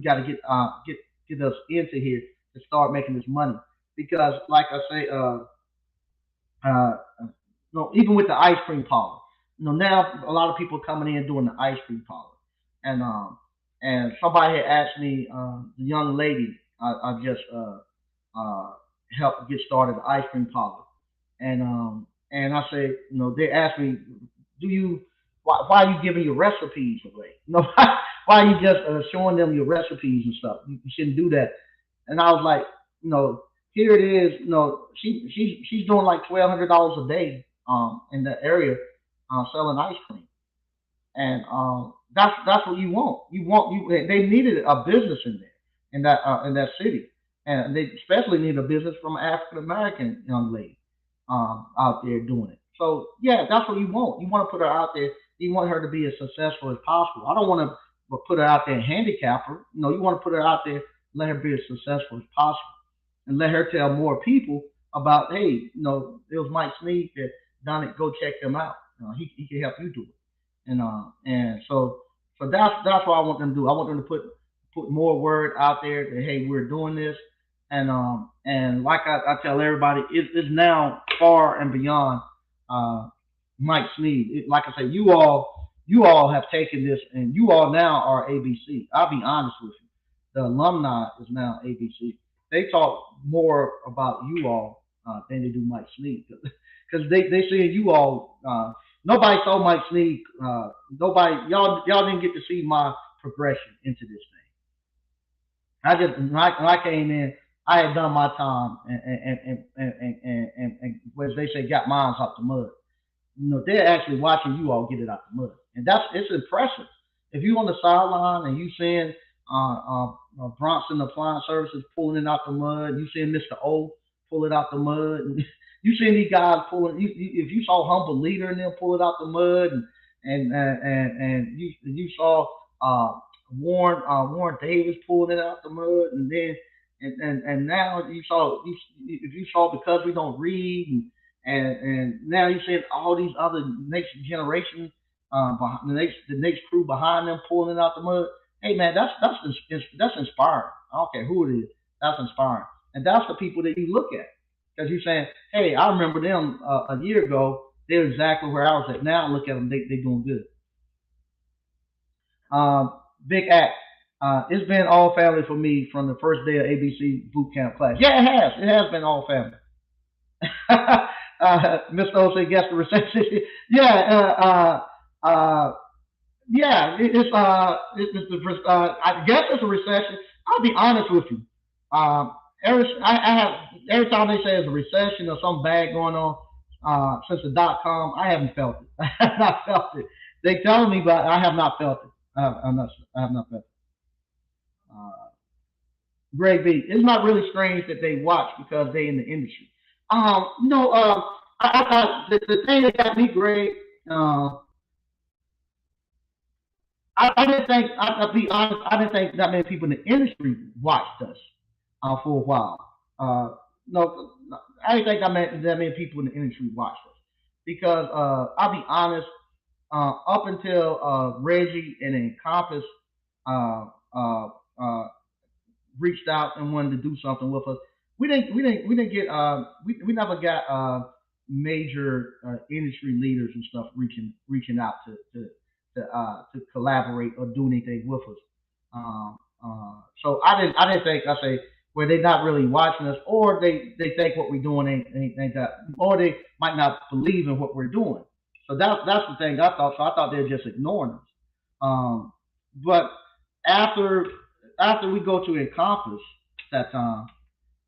got to get us into here to start making this money because, like I say, uh, even with the ice cream parlor, now a lot of people coming in doing the ice cream parlor, and somebody had asked me, the young lady I just uh, helped get started the ice cream parlor, and I say, they asked me, do you why are you giving your recipes away? Why are you just showing them your recipes and stuff? You shouldn't do that. And I was like, here it is. She's doing like $1,200 a day in the area selling ice cream, and that's what you want. They needed a business in there in that city, and they especially need a business from an African American young lady out there doing it. So yeah, that's what you want. You want to put her out there. You want her to be as successful as possible. I don't want to put her out there and handicap her. You want to put her out there, let her be as successful as possible, and let her tell more people about, hey, it was Mike Sneed that done it. Go check them out. He can help you do it. And that's what I want them to do. I want them to put more word out there that, hey, we're doing this, and like I tell everybody, it's now far and beyond uh, Mike Sneed. Like I say, you all have taken this, and you all now are ABC. I'll be honest with you, the alumni is now ABC. They talk more about you all than they do Mike Sneed because they see you all. Nobody saw Mike Sneed. Y'all didn't get to see my progression into this thing. When I came in, I had done my time and as they say, got mines out the mud. They're actually watching you all get it out the mud, and it's impressive. If you on the sideline and you seeing Bronson Appliance Services pulling it out the mud, you seeing Mr. O pull it out the mud, and you seeing these guys pulling. If you saw Humble Leader and them pull it out the mud, and you saw Warren Davis pulling it out the mud, and then and now if you saw because we don't read and now you're seeing all these other next generation, the next crew behind them pulling it out the mud. Hey man, that's inspiring. I don't care who it is. That's inspiring, and that's the people that you look at because you're saying, hey, I remember them a year ago. They're exactly where I was at. Now look at them. They doing good. Big Act. It's been all family for me from the first day of ABC boot camp class. Yeah, it has. It has been all family. Mr. O said, guess the recession. Yeah, yeah. I guess it's a recession. I'll be honest with you. I have every time they say it's a recession or something bad going on since the .com, I haven't felt it. I have not felt it. They tell me, but I have not felt it. I have not felt it. Uh, Greg B. It's not really strange that they watch because they in the industry. No, the thing that got me, Greg, uh, I didn't think, I'll be honest, I didn't think that many people in the industry watched us for a while. No, I didn't think that many people in the industry watched us because I'll be honest, up until Reggie and Encompass uh, uh, uh, reached out and wanted to do something with us. We didn't get we never got major industry leaders and stuff reaching out to collaborate or do anything with us. So I didn't think I say where they not really watching us or they think what we're doing ain't that or they might not believe in what we're doing. So that's the thing I thought. So I thought they were just ignoring us. Um, but after after we go to Encompass that time,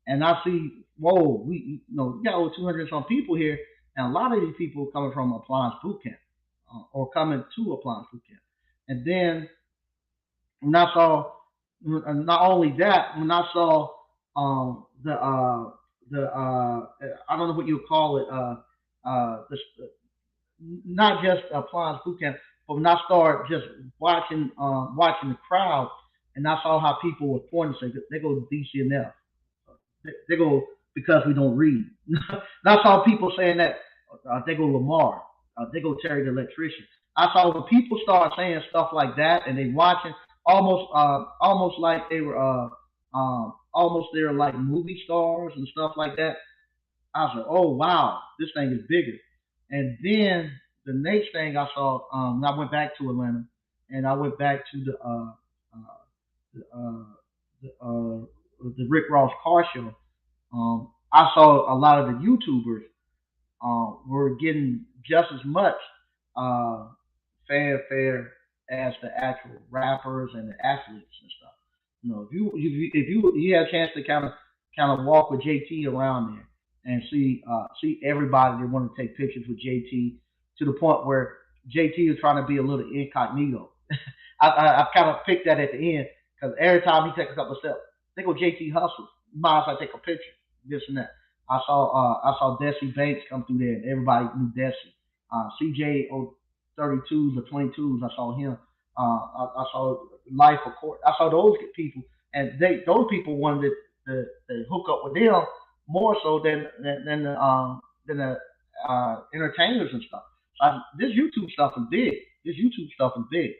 and I see, whoa, we got over 200 some people here, and a lot of these people coming from Appliance Boot Camp or coming to Appliance Boot Camp. And then when I saw, not only that, when I saw the I don't know what you call it, not just appliance boot camp, but when I started just watching the crowd, and I saw how people were pointing, say they go to DCNF, they go because we don't read. I saw people saying that they go Lamar, they go Terry the electrician. I saw when people start saying stuff like that, and they watching almost like they were almost they're like movie stars and stuff like that. I was like, oh wow, this thing is bigger. And then the next thing I saw, I went back to Atlanta, and I went back to the, the Rick Ross car show. I saw a lot of the YouTubers were getting just as much uh, fanfare as the actual rappers and the athletes and stuff. If you had a chance to kind of walk with JT around there and see everybody that want to take pictures with JT to the point where JT is trying to be a little incognito. I've kind of picked that at the end because every time he takes a couple of steps, they go JT hustles. Might as well take a picture, this and that. I saw Desi Banks come through there, and everybody knew Desi. CJ 32s or 22s, I saw him. I saw Life of Court. I saw those people, and those people wanted to hook up with them more so than the entertainers and stuff. So this YouTube stuff is big. This YouTube stuff is big.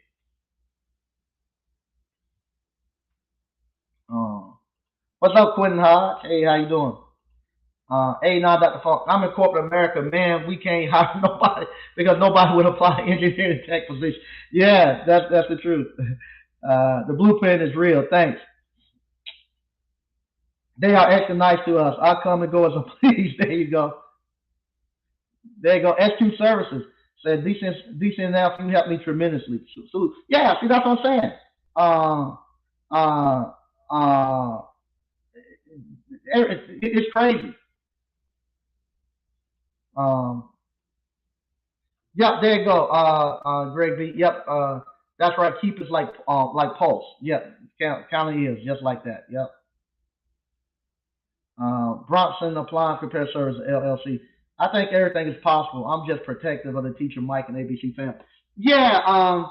Um, what's up, Quentin Hodge? Hey, how you doing? Hey, now Dr. Funk, I'm in corporate America, man. We can't hire nobody because nobody would apply engineering tech position. Yeah, that's the truth. The blueprint is real. Thanks. They are extra nice to us. I come and go as a please. There you go. There you go. SQ Services said decent enough. You helped me tremendously. So yeah, see that's what I'm saying. Uh, uh, uh, it's crazy. Um, yep, there you go. Greg B. Yep, that's right. Keep us like Pulse. Yep, kind of is just like that. Yep. Bronson Appliance Repair Service LLC. I think everything is possible. I'm just protective of the teacher Mike and ABC family. Yeah,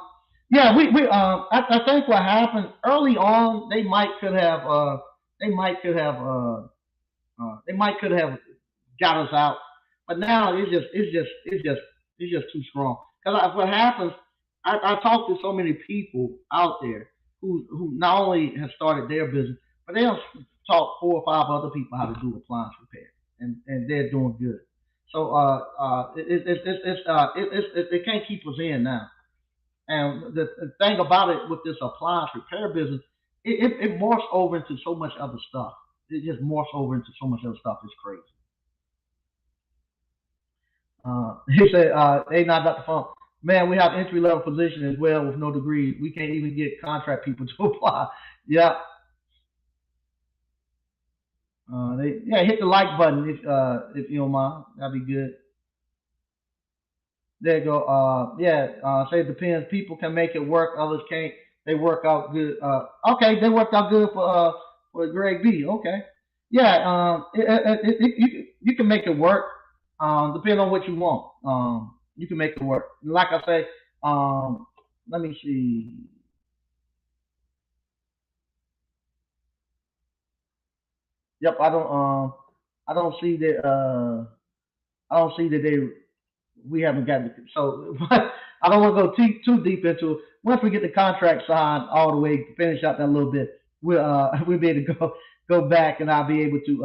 yeah. I think what happened early on, they might could have got us out, but now it's just too strong. Because what happens, I talk to so many people out there who not only have started their business, but they have taught four or five other people how to do appliance repair, and they're doing good. So it can't keep us in now. And the thing about it with this appliance repair business, it morphs over into so much other stuff. It just morphs over into so much other stuff. It's crazy. He said, "Hey, not Dr. Funk. Man, we have entry level position as well with no degree. We can't even get contract people to apply." Yeah, yeah. Hit the like button if you don't mind. That'd be good. There you go. Yeah. Say it depends. People can make it work. Others can't. They work out good. Okay, they worked out good for Greg B. Okay. Yeah. You can make it work. Depending on what you want. You can make it work. Like I say, um, let me see. Yep, I don't see that. I don't see that we haven't gotten it. So I don't want to go too deep into it. Once we get the contract signed all the way, finish out that little bit, we'll be able to go back, and I'll be able to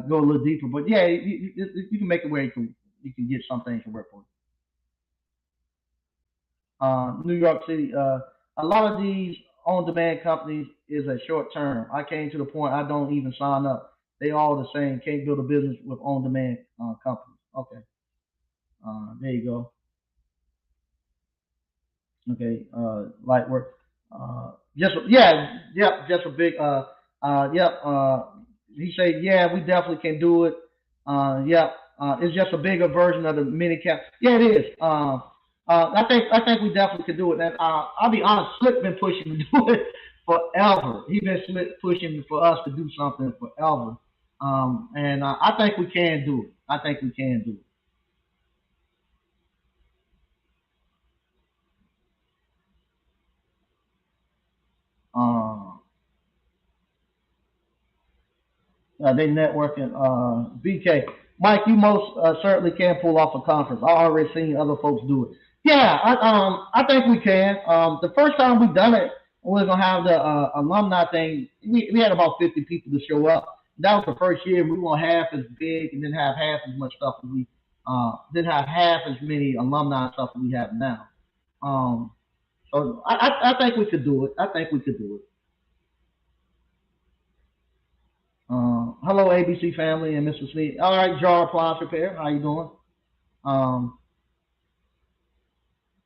go a little deeper. But yeah, you can make it where you can get some things to work for. New York City. A lot of these on-demand companies is a short term. I came to the point I don't even sign up. They all the same. Can't build a business with on-demand companies. Okay, there you go. Okay, light work. Just yeah, yep, just a big yep. He said, yeah, we definitely can do it. Yep, it's just a bigger version of the mini cap. Yeah, it is. I think we definitely could do it. And I'll be honest, Slick been pushing to do it forever. He been Slick pushing for us to do something forever. And I think we can do it. I think we can do it. They networking. BK, Mike, you most certainly can pull off a conference. I already seen other folks do it. Yeah, I think we can. The first time we done it, we was gonna have the alumni thing. We had about 50 people to show up. That was the first year. We were half as big and didn't have half as much stuff as we didn't have half as many alumni stuff as we have now. Um, so I think we could do it. I think we could do it. Hello, ABC family and Mr. Smith. All right, Jar Appliance Repair. How you doing? Um,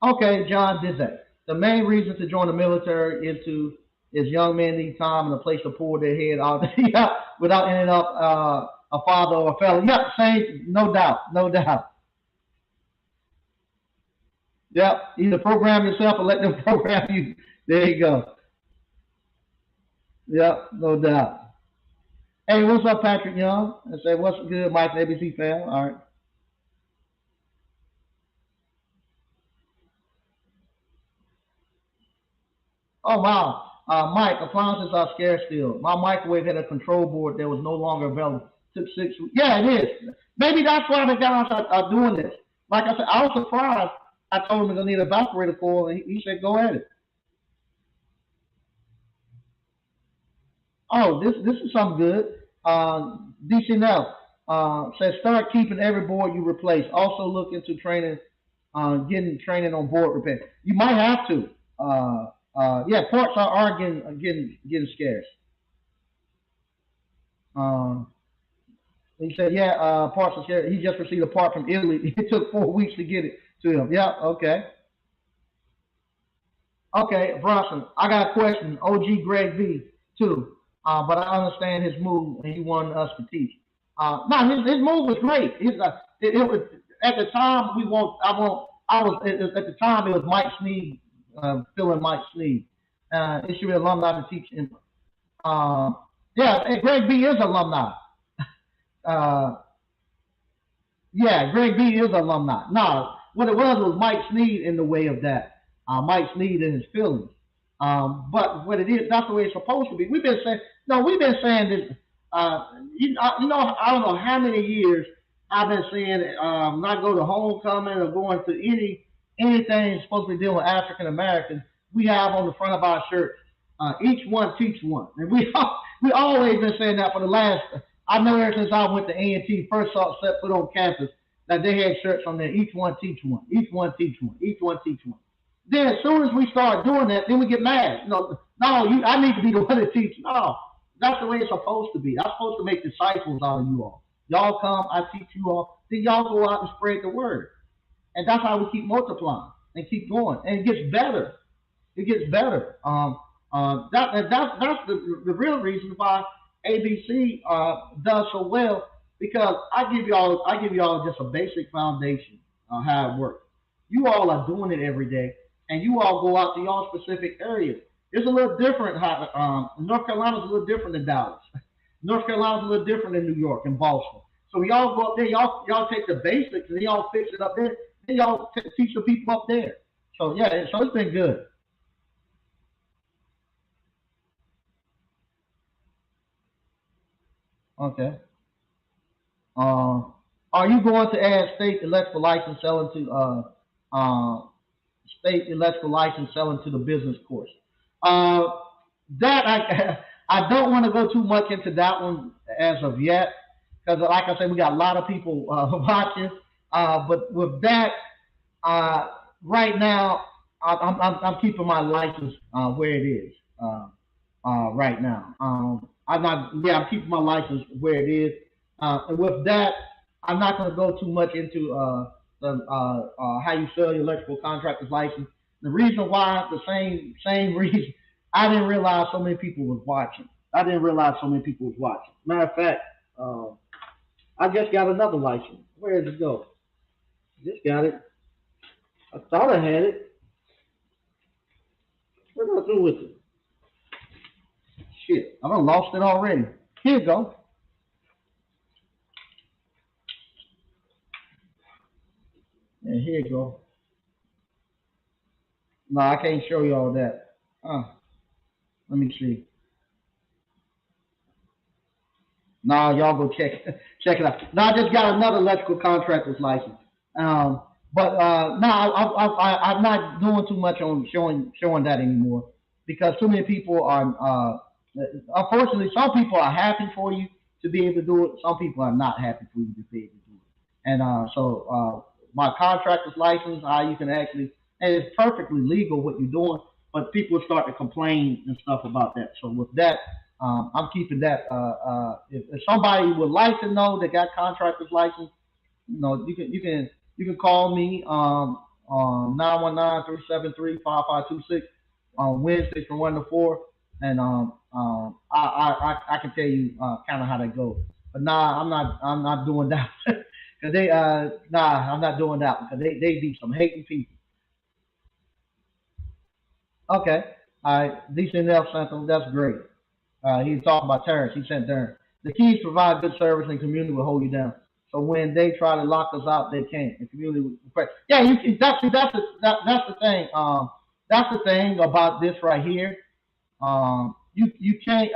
okay, John did that. The main reason to join the military is young men need time and a place to pull their head out yeah, without ending up a father or a felon. Yeah, same, no doubt, no doubt. Yep, either program yourself or let them program you. There you go. Yep, no doubt. Hey, what's up, Patrick Young? I say, what's good, Mike, ABC fan? All right. Oh wow, Mike, appliances are scarce still. My microwave had a control board that was no longer available. Took 6 weeks. Yeah, it is. Maybe that's why the guys are doing this. Like I said, I was surprised. I told him he's gonna need an evaporator coil, and he said, "Go at it." Oh, this is something good. DCNL says start keeping every board you replace. Also look into training, getting training on board repair. You might have to. Yeah, parts are getting scarce. Um, he said, yeah, parts are scarce. He just received a part from Italy. It took 4 weeks to get it to him. Yeah, okay. Okay, Bronson, I got a question. OG Greg V too, but I understand his move, and he wanted us to teach. No, his move was great. It was at the time we want. I want. I was at the time it was Mike Sneed, filling Mike Sneed. It should be alumni to teach him. Uh, yeah, and Greg B is alumni. Uh, yeah, Greg B is alumni. No, what it was Mike Sneed in the way of that. Mike Sneed and his feelings. But what it is, that's the way it's supposed to be. We've been saying, no, we've been saying this. You know, I don't know how many years I've been saying not go to homecoming or going to anything supposed to be dealing with African Americans. We have on the front of our shirt, each one teach one, and we always been saying that for the last. I know ever since I went to A&T, first set foot on campus, that they had shirts on there. Each one teach one. Each one teach one. Each one teach one. Then as soon as we start doing that, then we get mad. No, I need to be the one to teach. No, that's the way it's supposed to be. I'm supposed to make disciples out of you all. Y'all come, I teach you all. Then y'all go out and spread the word. And that's how we keep multiplying and keep going. And it gets better. It gets better. That's the real reason why ABC does so well because I give y'all just a basic foundation on how it works. You all are doing it every day, and you all go out to y'all specific areas. It's a little different. North Carolina's a little different than Dallas. North Carolina's a little different than New York and Boston. So y'all go up there, y'all take the basics and y'all fix it up there. Then y'all teach the people up there. So yeah, so it's been good. Okay. Uh, are you going to add state electrical license selling to state electrical license selling to the business course? Uh, that I don't want to go too much into that one as of yet because, like I said, we got a lot of people watching. But with that, uh, right now, I'm keeping my license where it is right now. I'm not. Yeah, I'm keeping my license where it is. And with that, I'm not going to go too much into how you sell your electrical contractor's license. The reason why, the same reason, I didn't realize so many people was watching. I didn't realize so many people was watching. Matter of fact, I just got another license. Where did it go? Just got it. I thought I had it. What did I do with it? Shit, I done lost it already. Here you go. And here you go. No, I can't show you all that. Let me see. Nah, y'all go check check it out. Now I just got another electrical contractor's license. Um, but no, I'm not doing too much on showing that anymore because too many people are. Unfortunately, some people are happy for you to be able to do it. Some people are not happy for you to be able to do it. And my contractor's license, how you can actually, and it's perfectly legal what you're doing, but people start to complain and stuff about that. So with that, I'm keeping that. If somebody would like to know they got contractor's license, you can call me on 919-373-5526 on Wednesdays from 1 to 4, and I can tell you kind of how that goes. But nah, I'm not doing that because they nah, I'm not doing that because they be some hating people. Okay, all right, decent enough, something that's great. He was talking about Terrence. He said, Darren, the keys provide good service and community will hold you down. So when they try to lock us out, they can't. The community will request. Yeah, that's the thing. That's the thing about this right here. You can't.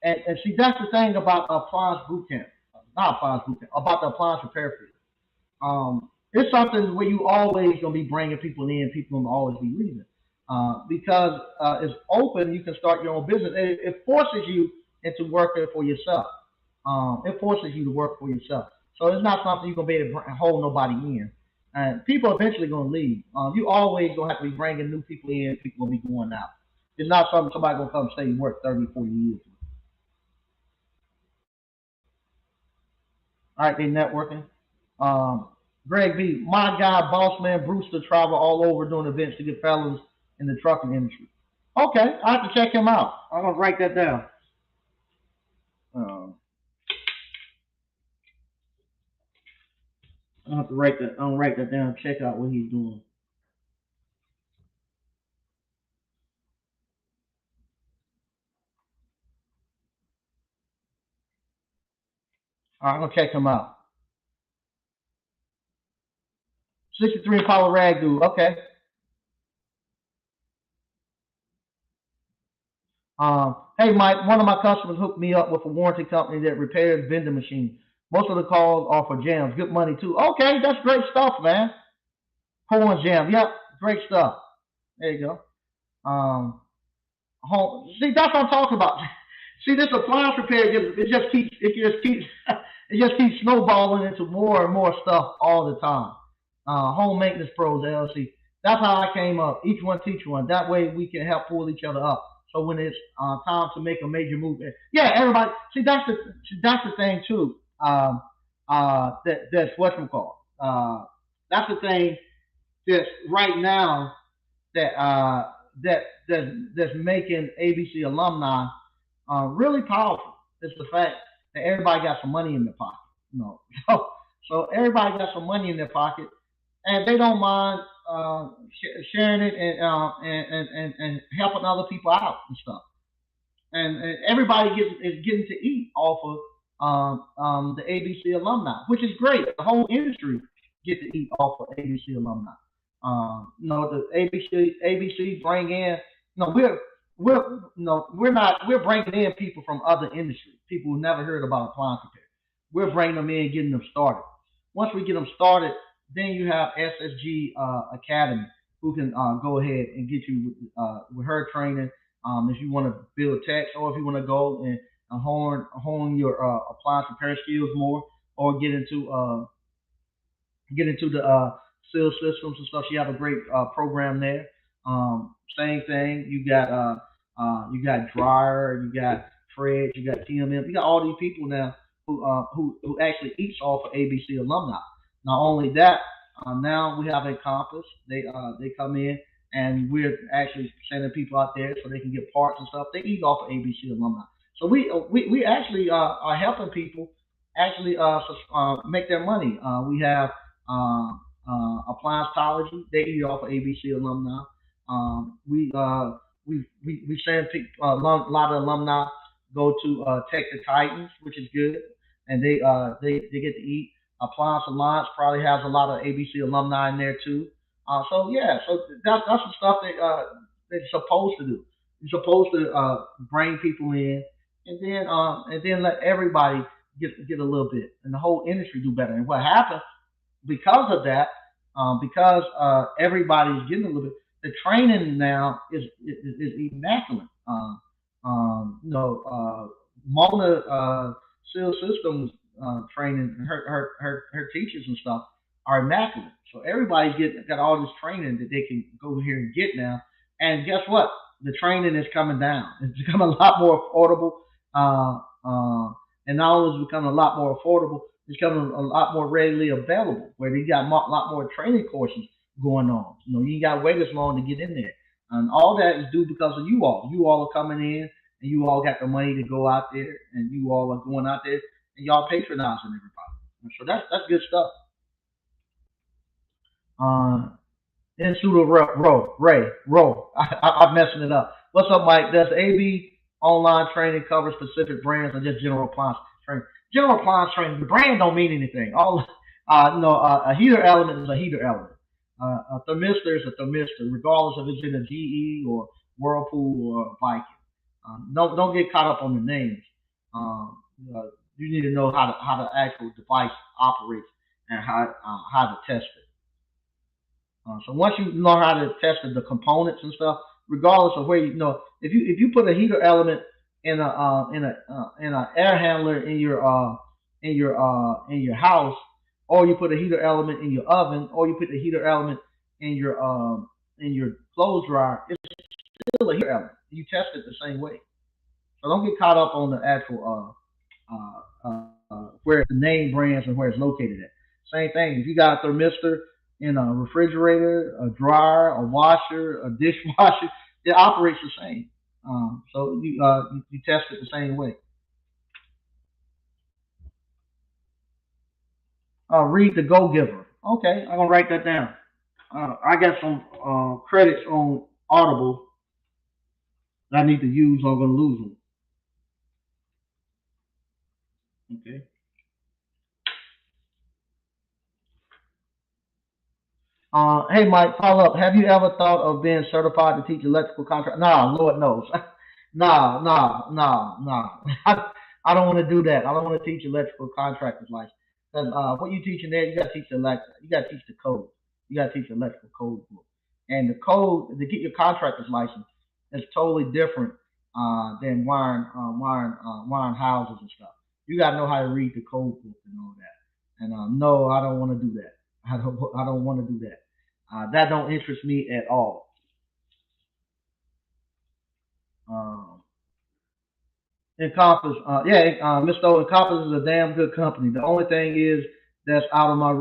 And see, that's the thing about appliance boot camp. Not appliance boot camp. About the appliance repair field. It's something where you always gonna be bringing people in, people gonna always be leaving. Because it's open, you can start your own business. It forces you into working for yourself. It forces you to work for yourself. So it's not something you're gonna be able to hold nobody in. And people are eventually gonna leave. You always gonna have to be bringing new people in. People gonna be going out. It's not something somebody gonna come stay and work 30, 40 years. All right, they networking. Um, Greg B, my guy, boss man Brewster, travel all over doing events to get fellows in the trucking industry. Okay, I have to check him out. I'm gonna write that down. Um, I have to write that. I'm gonna write that down. Check out what he's doing. All right, I'm gonna check him out. 63 Power Rag dude. Okay. Hey Mike, one of my customers hooked me up with a warranty company that repairs vending machines. Most of the calls are for jams. Good money too. Okay, that's great stuff, man. Porn jam. Yep, great stuff. There you go. Um, home. See, that's what I'm talking about. See, this appliance repair, it just keeps it just keeps snowballing into more and more stuff all the time. Home maintenance pros LLC. That's how I came up. Each one teach one. That way we can help pull each other up. So when it's time to make a major move, yeah, everybody. See, that's the thing too. That's what we call. That's the thing that's right now that that's making ABC alumni really powerful. It's the fact that everybody got some money in their pocket. You know, so everybody got some money in their pocket, and they don't mind sharing it and helping other people out and stuff. And everybody is getting to eat off of the ABC alumni, which is great. The whole industry get to eat off of ABC alumni. The ABC bring in. No, we're bringing in people from other industries, people who never heard about appliance repair. We're bringing them in, getting them started. Once we get them started, then you have SSG Academy, who can go ahead and get you with her training. If you want to build text, or if you want to go and hone your appliance repair skills more, or get into the sales systems and stuff. You have a great program there. Same thing. You got Dryer, you got Fred, you got TMM. You got all these people now who actually eats off of ABC alumni. Not only that, now we have Encompass. They come in and we're actually sending people out there so they can get parts and stuff. They eat off of ABC alumni. So we actually are helping people actually make their money. We have uh, Appliancetology. They eat off of ABC alumni. We send people, a lot of alumni go to Tech the Titans, which is good, and they get to eat. Appliance Alliance probably has a lot of ABC alumni in there too. So yeah, so that's the stuff that they're supposed to do. You're supposed to bring people in and then let everybody get a little bit, and the whole industry do better. And what happens because of that, because everybody's getting a little bit, the training now is immaculate. Mona Seal Systems training, her teachers and stuff are immaculate. So everybody's got all this training that they can go here and get now. And guess what? The training is coming down. It's becoming a lot more affordable. And not only is it becoming a lot more affordable, it's becoming a lot more readily available. Where they got a lot more training courses going on. You ain't got to wait as long to get in there. And all that is due because of you all. You all are coming in, and you all got the money to go out there, and you all are going out there, and y'all patronizing everybody. And so that's good stuff. Uh, In pseudo row. I'm messing it up. What's up, Mike? Does AB online training cover specific brands or just general appliance training? General appliance training. The brand don't mean anything. All no, a heater element is a heater element. A thermistor is a thermistor, regardless if it's in a GE or Whirlpool or Viking. Don't get caught up on the names. Um, you need to know how the actual device operates and how to test it. So once you know how to test the components and stuff, regardless of where if you put a heater element in a air handler in your house, or you put a heater element in your oven, or you put the heater element in your clothes dryer, it's still a heater element. You test it the same way. So don't get caught up on the actual where the name brands and where it's located at. Same thing. If you got a thermistor in a refrigerator, a dryer, a washer, a dishwasher, it operates the same. So you test it the same way. Read the Go Giver. Okay, I'm gonna write that down. I got some credits on Audible that I need to use, or I'm gonna lose them. Okay. Hey Mike, follow up. Have you ever thought of being certified to teach electrical contract? Nah, Lord knows. Nah. I don't want to do that. I don't want to teach electrical contractors license. Because what you teaching there, you got to teach you got to teach the code. You got to teach the electrical code book. And the code to get your contractor's license is totally different than wiring houses and stuff. You got to know how to read the code book and all that. And no, I don't want to do that. I don't want to do that. That don't interest me at all. Um, Encompass, yeah, Mr. O, Encompass is a damn good company. The only thing is that's out of my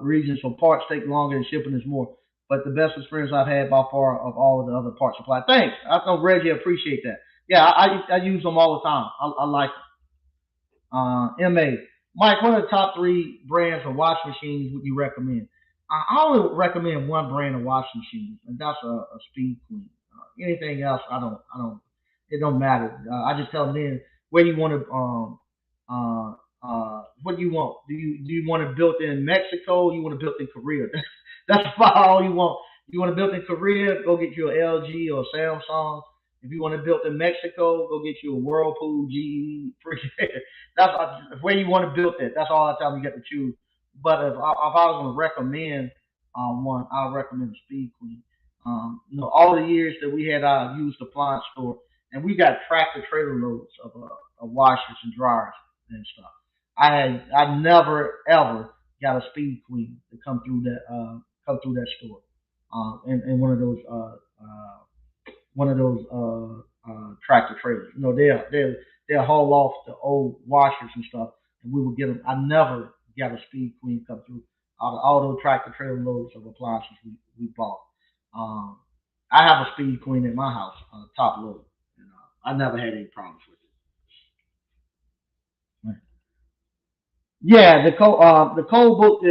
region, so parts take longer and shipping is more. But the best experience I've had by far of all of the other parts supply. Thanks. I know Reggie appreciate that. Yeah, I use them all the time. I like MA. Mike, what are the top three brands of washing machines would you recommend? I only recommend one brand of washing machines, and that's a Speed Queen. Anything else, I don't. It don't matter. I just tell them then where you want to. What do you want? Do you want it built in Mexico? Or you want it built in Korea? That's about all you want. You want it built in Korea? Go get you a LG or a Samsung. If you want it built in Mexico, go get you a Whirlpool, GE. That's where you want to build it. That's all I tell them. You got to choose. But if I was going to recommend one, I would recommend the Speed Queen. All the years that we had our used appliance store, and we got tractor trailer loads of washers and dryers and stuff. I never ever got a Speed Queen to come through that store, in one of those tractor trailers. They'll haul off the old washers and stuff, and we would get them. I never got a Speed Queen come through all those tractor trailer loads of appliances we bought. Um, I have a Speed Queen in my house, top load. And, I never had any problems with it. Yeah, the code book.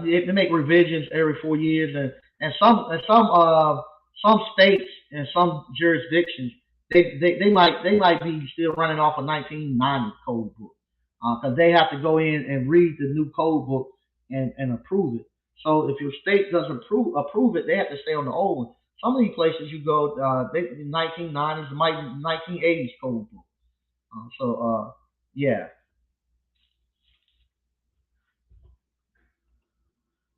They make revisions every 4 years, and some states and some jurisdictions they might be still running off a 1990 code book because they have to go in and read the new code book and approve it. So if your state doesn't approve it, they have to stay on the old one. Some of these places you go, they 1990s, might 1980s code book. Yeah.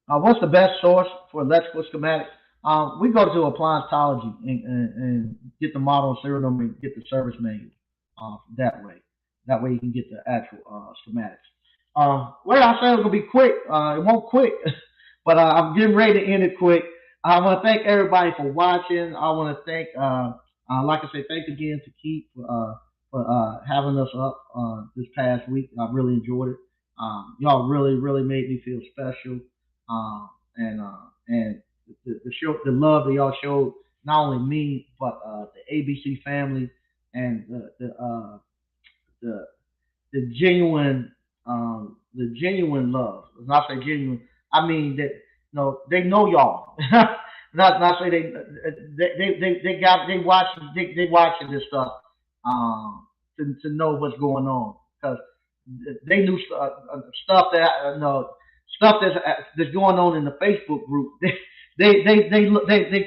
What's the best source for electrical schematics? We go to Appliance and get the model and serial number and get the service manual that way. That way you can get the actual schematics. Well, I said it was gonna be quick. It won't quick, but I'm getting ready to end it quick. I want to thank everybody for watching. I want to thank, like I said, thank again to Keith for having us up this past week. I really enjoyed it. Y'all really, really made me feel special. And the show, the love that y'all showed not only me but the ABC family and the the genuine the genuine love. When I say genuine, I mean that they know y'all. Not say they watching this stuff to know what's going on because they knew stuff that stuff that's going on in the Facebook group. They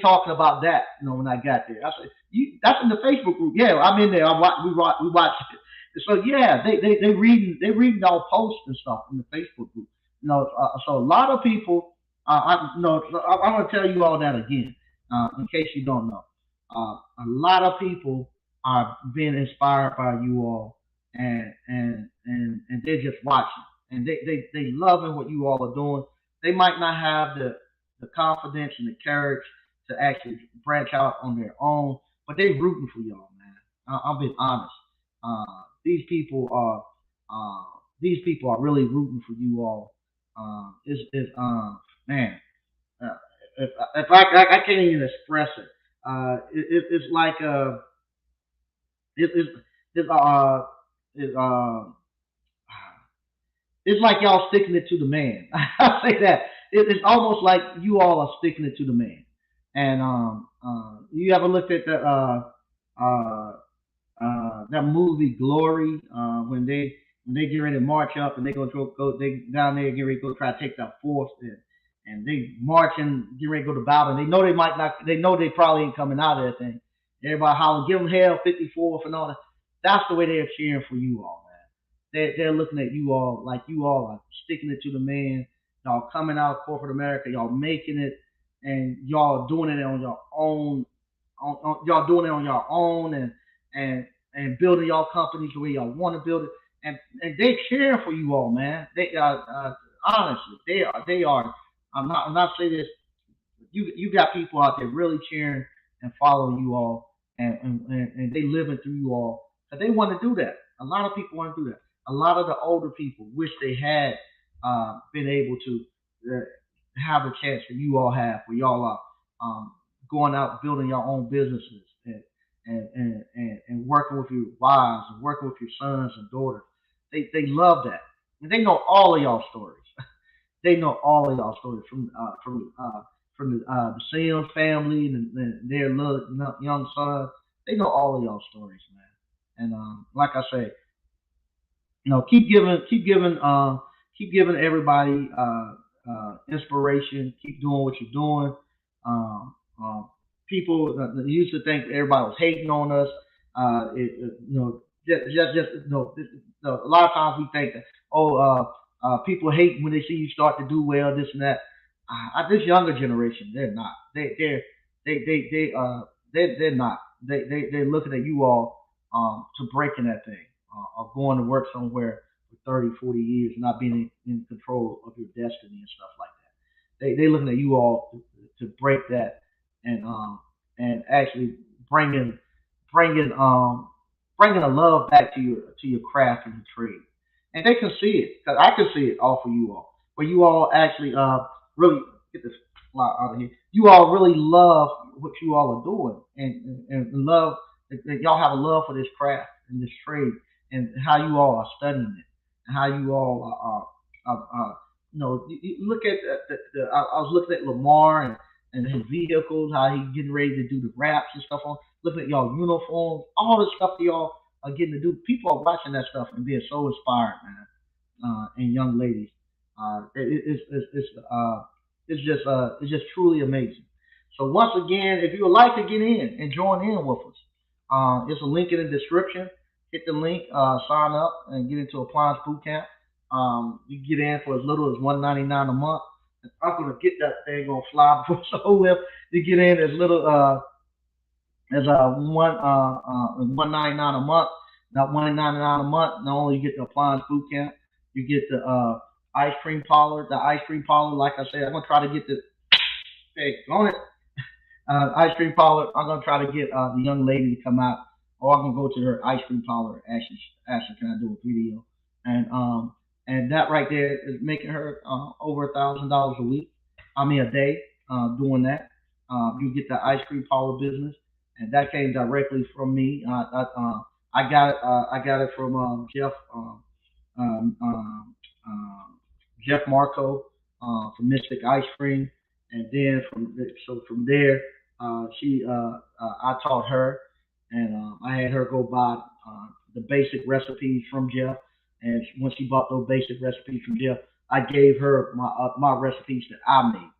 talking about that. When I got there, I said, that's in the Facebook group. Yeah, I'm in there. We watch it. So yeah, they reading our posts and stuff in the Facebook group. So a lot of people. I'm gonna tell you all that again, in case you don't know. A lot of people are being inspired by you all, and they're just watching, and they loving what you all are doing. They might not have the confidence and the courage to actually branch out on their own, but they rooting for y'all, man. I'm being honest. Uh, these people are uh, these people are really rooting for you all. Is man, uh, if I can't even express it. It's like it, it, it, uh, it, it's like y'all sticking it to the man. I say that it's almost like you all are sticking it to the man. And you ever looked at uh, that movie Glory when they get ready to march up and they go they down there and get ready to go try to take that force and they marching get ready to go to battle and they know they might not they know they probably ain't coming out of that thing. Everybody hollering, give them hell 54th and all that. That's the way they're cheering for you all, man. They're looking at you all like you all are sticking it to the man. Y'all coming out of corporate America, y'all making it, and y'all doing it on your own. Y'all doing it on your own, and and building y'all companies the way y'all want to build it, and they cheering for you all, man. They honestly, they are. I'm not saying this. You got people out there really cheering and following you all, and they living through you all. But they want to do that. A lot of people want to do that. A lot of the older people wish they had been able to uh, have the chance that you all have, where y'all are going out building your own businesses and working with your wives and working with your sons and daughters. They love that. And they know all of y'all stories. They know all of y'all stories from the Sims family and their little young son. They know all of y'all stories, man. And like I say, keep giving everybody inspiration. Keep doing what you're doing. Um, People used to think everybody was hating on us. A lot of times we think that people hate when they see you start to do well, this and that. This younger generation, they're not. They're not. They're looking at you all to breaking that thing, or going to work somewhere for 30, 40 years, not being in control of your destiny and stuff like that. They looking at you all to break that and actually bringing bringing um bringing a love back to your craft and your trade, and they can see it because I can see it all for you all. Where you all actually really get this fly out of here. You all really love what you all are doing, and love that y'all have a love for this craft and this trade, and how you all are studying it, and how you all you look at I was looking at Lamar and his vehicles, how he getting ready to do the raps and stuff on. Looking at y'all uniforms, all the stuff that y'all are getting to do. People are watching that stuff and being so inspired, man. And young ladies, it's just truly amazing. So once again, if you would like to get in and join in with us, it's a link in the description. Hit the link, sign up, and get into Appliance Boot Camp. You get in for as little as $1.99 a month. I'm gonna get that thing on fly before it's over. You get in as little as $1.99 a month. Not $1.99 a month. Not only you get the Appliance Boot Camp, you get the ice cream parlor. The ice cream parlor, like I said, I'm gonna try to get the hey, on it ice cream parlor. I'm gonna try to get the young lady to come out, or I'm gonna go to her ice cream parlor. Actually, can I do a video? And that right there is making her over $1,000 a week. I mean a day doing that. You get the ice cream parlor business, and that came directly from me. I got it from um, um, Jeff Marco from Mystic Ice Cream, and then from there, I taught her, and I had her go buy the basic recipes from Jeff, and when she bought those basic recipes from Jeff, I gave her my recipes that I made.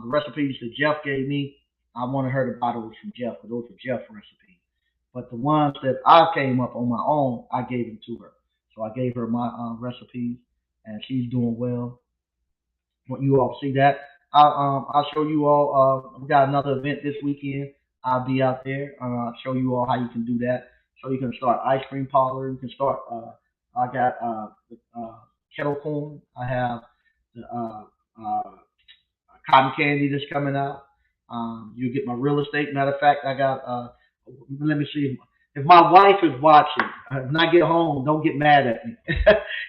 The recipes that Jeff gave me, I wanted her to buy those from Jeff, because those were Jeff recipes. But the ones that I came up on my own, I gave them to her. So I gave her my recipes, and she's doing well. Want you all to see that. I'll show you all. We got another event this weekend. I'll be out there. I'll show you all how you can do that. So you can start ice cream parlor. You can start. I got kettle corn. I have the cotton candy that's coming out. You get my real estate. Matter of fact, I got. Let me see if my wife is watching. When I get home, don't get mad at me.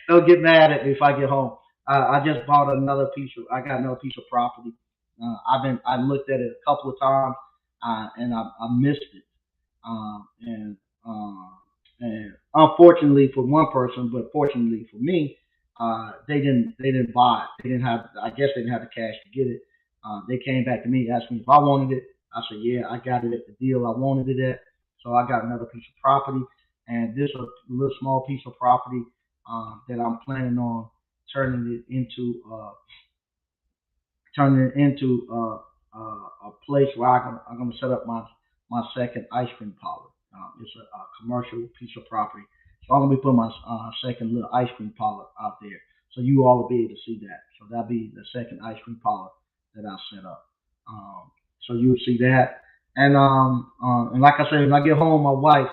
Don't get mad at me if I get home. I just bought another piece of. I got another piece of property. I looked at it a couple of times, and I missed it. Um, and uh, and unfortunately for one person, but fortunately for me, they didn't buy it. They didn't have. I guess they didn't have the cash to get it. They came back to me, asked me if I wanted it. I said, yeah, I got it at the deal I wanted it at. So I got another piece of property, and this is a little small piece of property that I'm planning on turning it into a place where I'm gonna set up my second ice cream parlor. It's a commercial piece of property, so I'm gonna be putting my second little ice cream parlor out there, so you all will be able to see that. So that'll be the second ice cream parlor that I set up. So you'll see that, and like I said, when I get home, my wife,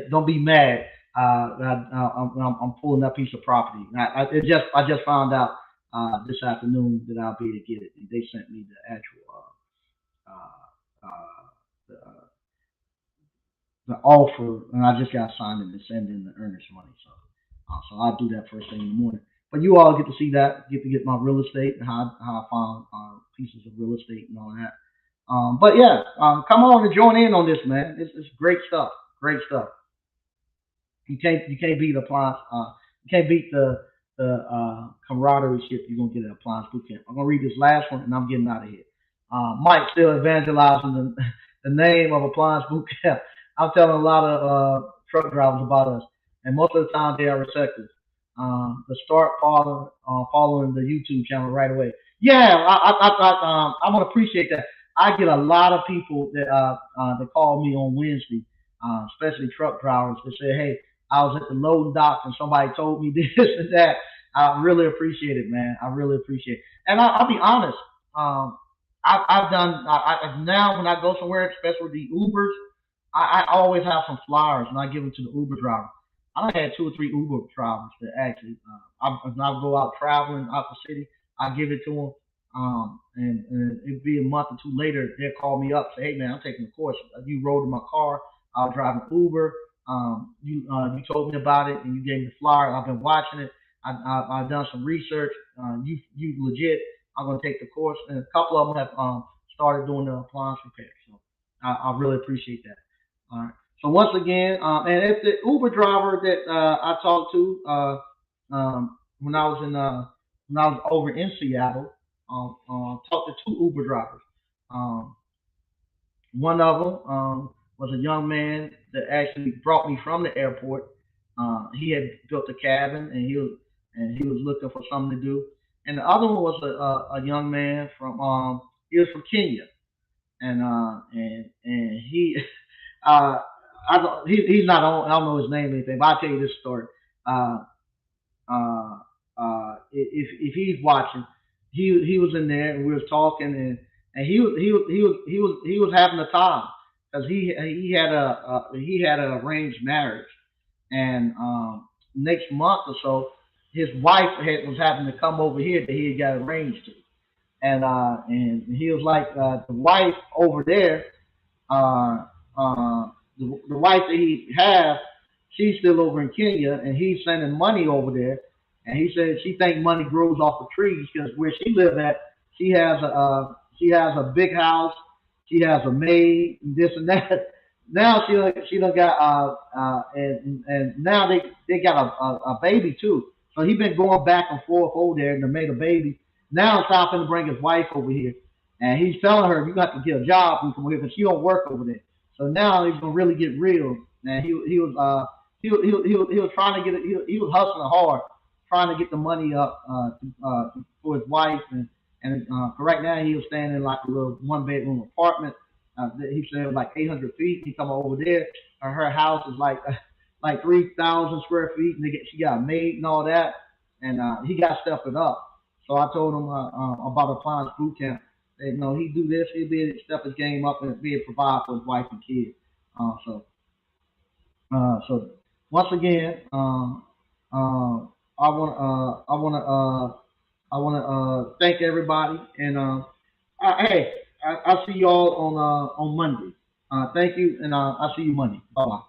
don't be mad. I'm pulling that piece of property. I just found out this afternoon that I'll be able to get it. They sent me the actual the offer, and I just got signed and send in the earnest money. So I'll do that first thing in the morning. But you all get to see that, get to get my real estate and how I found pieces of real estate and all that. But yeah, come on and join in on this, man. It's great stuff. Great stuff. You can't beat appliance. You can't beat the camaraderie ship you're gonna get at appliance boot camp. I'm gonna read this last one and I'm getting out of here. Mike still evangelizing the name of appliance boot camp. I'm telling a lot of truck drivers about us, and most of the time they are receptive. To start following the YouTube channel right away. Yeah, I want to appreciate that. I get a lot of people that call me on Wednesday, especially truck drivers, that say, "Hey, I was at the loading dock and somebody told me this and that." I really appreciate it, man. I really appreciate it. And I'll be honest. Um, I've done now when I go somewhere, especially the Ubers. I always have some flyers and I give them to the Uber driver. I done had two or three Uber drivers that actually, when I go out traveling out the city, I give it to them. And it'd be a month or two later, they'll call me up, say, "Hey man, I'm taking a course. You rode in my car. I was driving Uber. You told me about it and you gave me the flyer. I've been watching it. I've done some research. You legit. I'm gonna take the course." And a couple of them have started doing the appliance repair. So I really appreciate that. All right. So once again, and if the Uber driver that I talked to when I was when I was over in Seattle, talked to two Uber drivers. Um, One of them was a young man that actually brought me from the airport. He had built a cabin and he was looking for something to do. And the other one was a young man from he was from Kenya. and he he's not on. I don't know his name or anything, but I'll tell you this story. Uh, if he's watching, he was in there and we was talking and he was having a time because he had a arranged marriage and next month or so his wife was having to come over here that he had got arranged to and he was like the wife over there uh, the wife that he has, she's still over in Kenya, and he's sending money over there. And he said she thinks money grows off the trees because where she lives at, she has a big house, she has a maid, and this and that. Now she done got and now they got a baby too. So he been going back and forth over there and they made a baby. Now it's time for him to bring his wife over here. And he's telling her, you got to get a job when you come over here because she don't work over there. So now he's gonna really get real. And he was trying to get it. He was hustling hard, trying to get the money up for his wife. And for right now he was staying in like a little one bedroom apartment. He said it was like 800 feet. He come over there. Her house is like 3,000 square feet, and she got a maid and all that. And he got stepped it up. So I told him about Appliance boot camp. You know, he do this, he'll be able to step his game up and be able to provide for his wife and kids. So once again, I want to thank everybody, and hey, I'll see y'all on Monday. Thank you, and I'll see you Monday. Bye bye.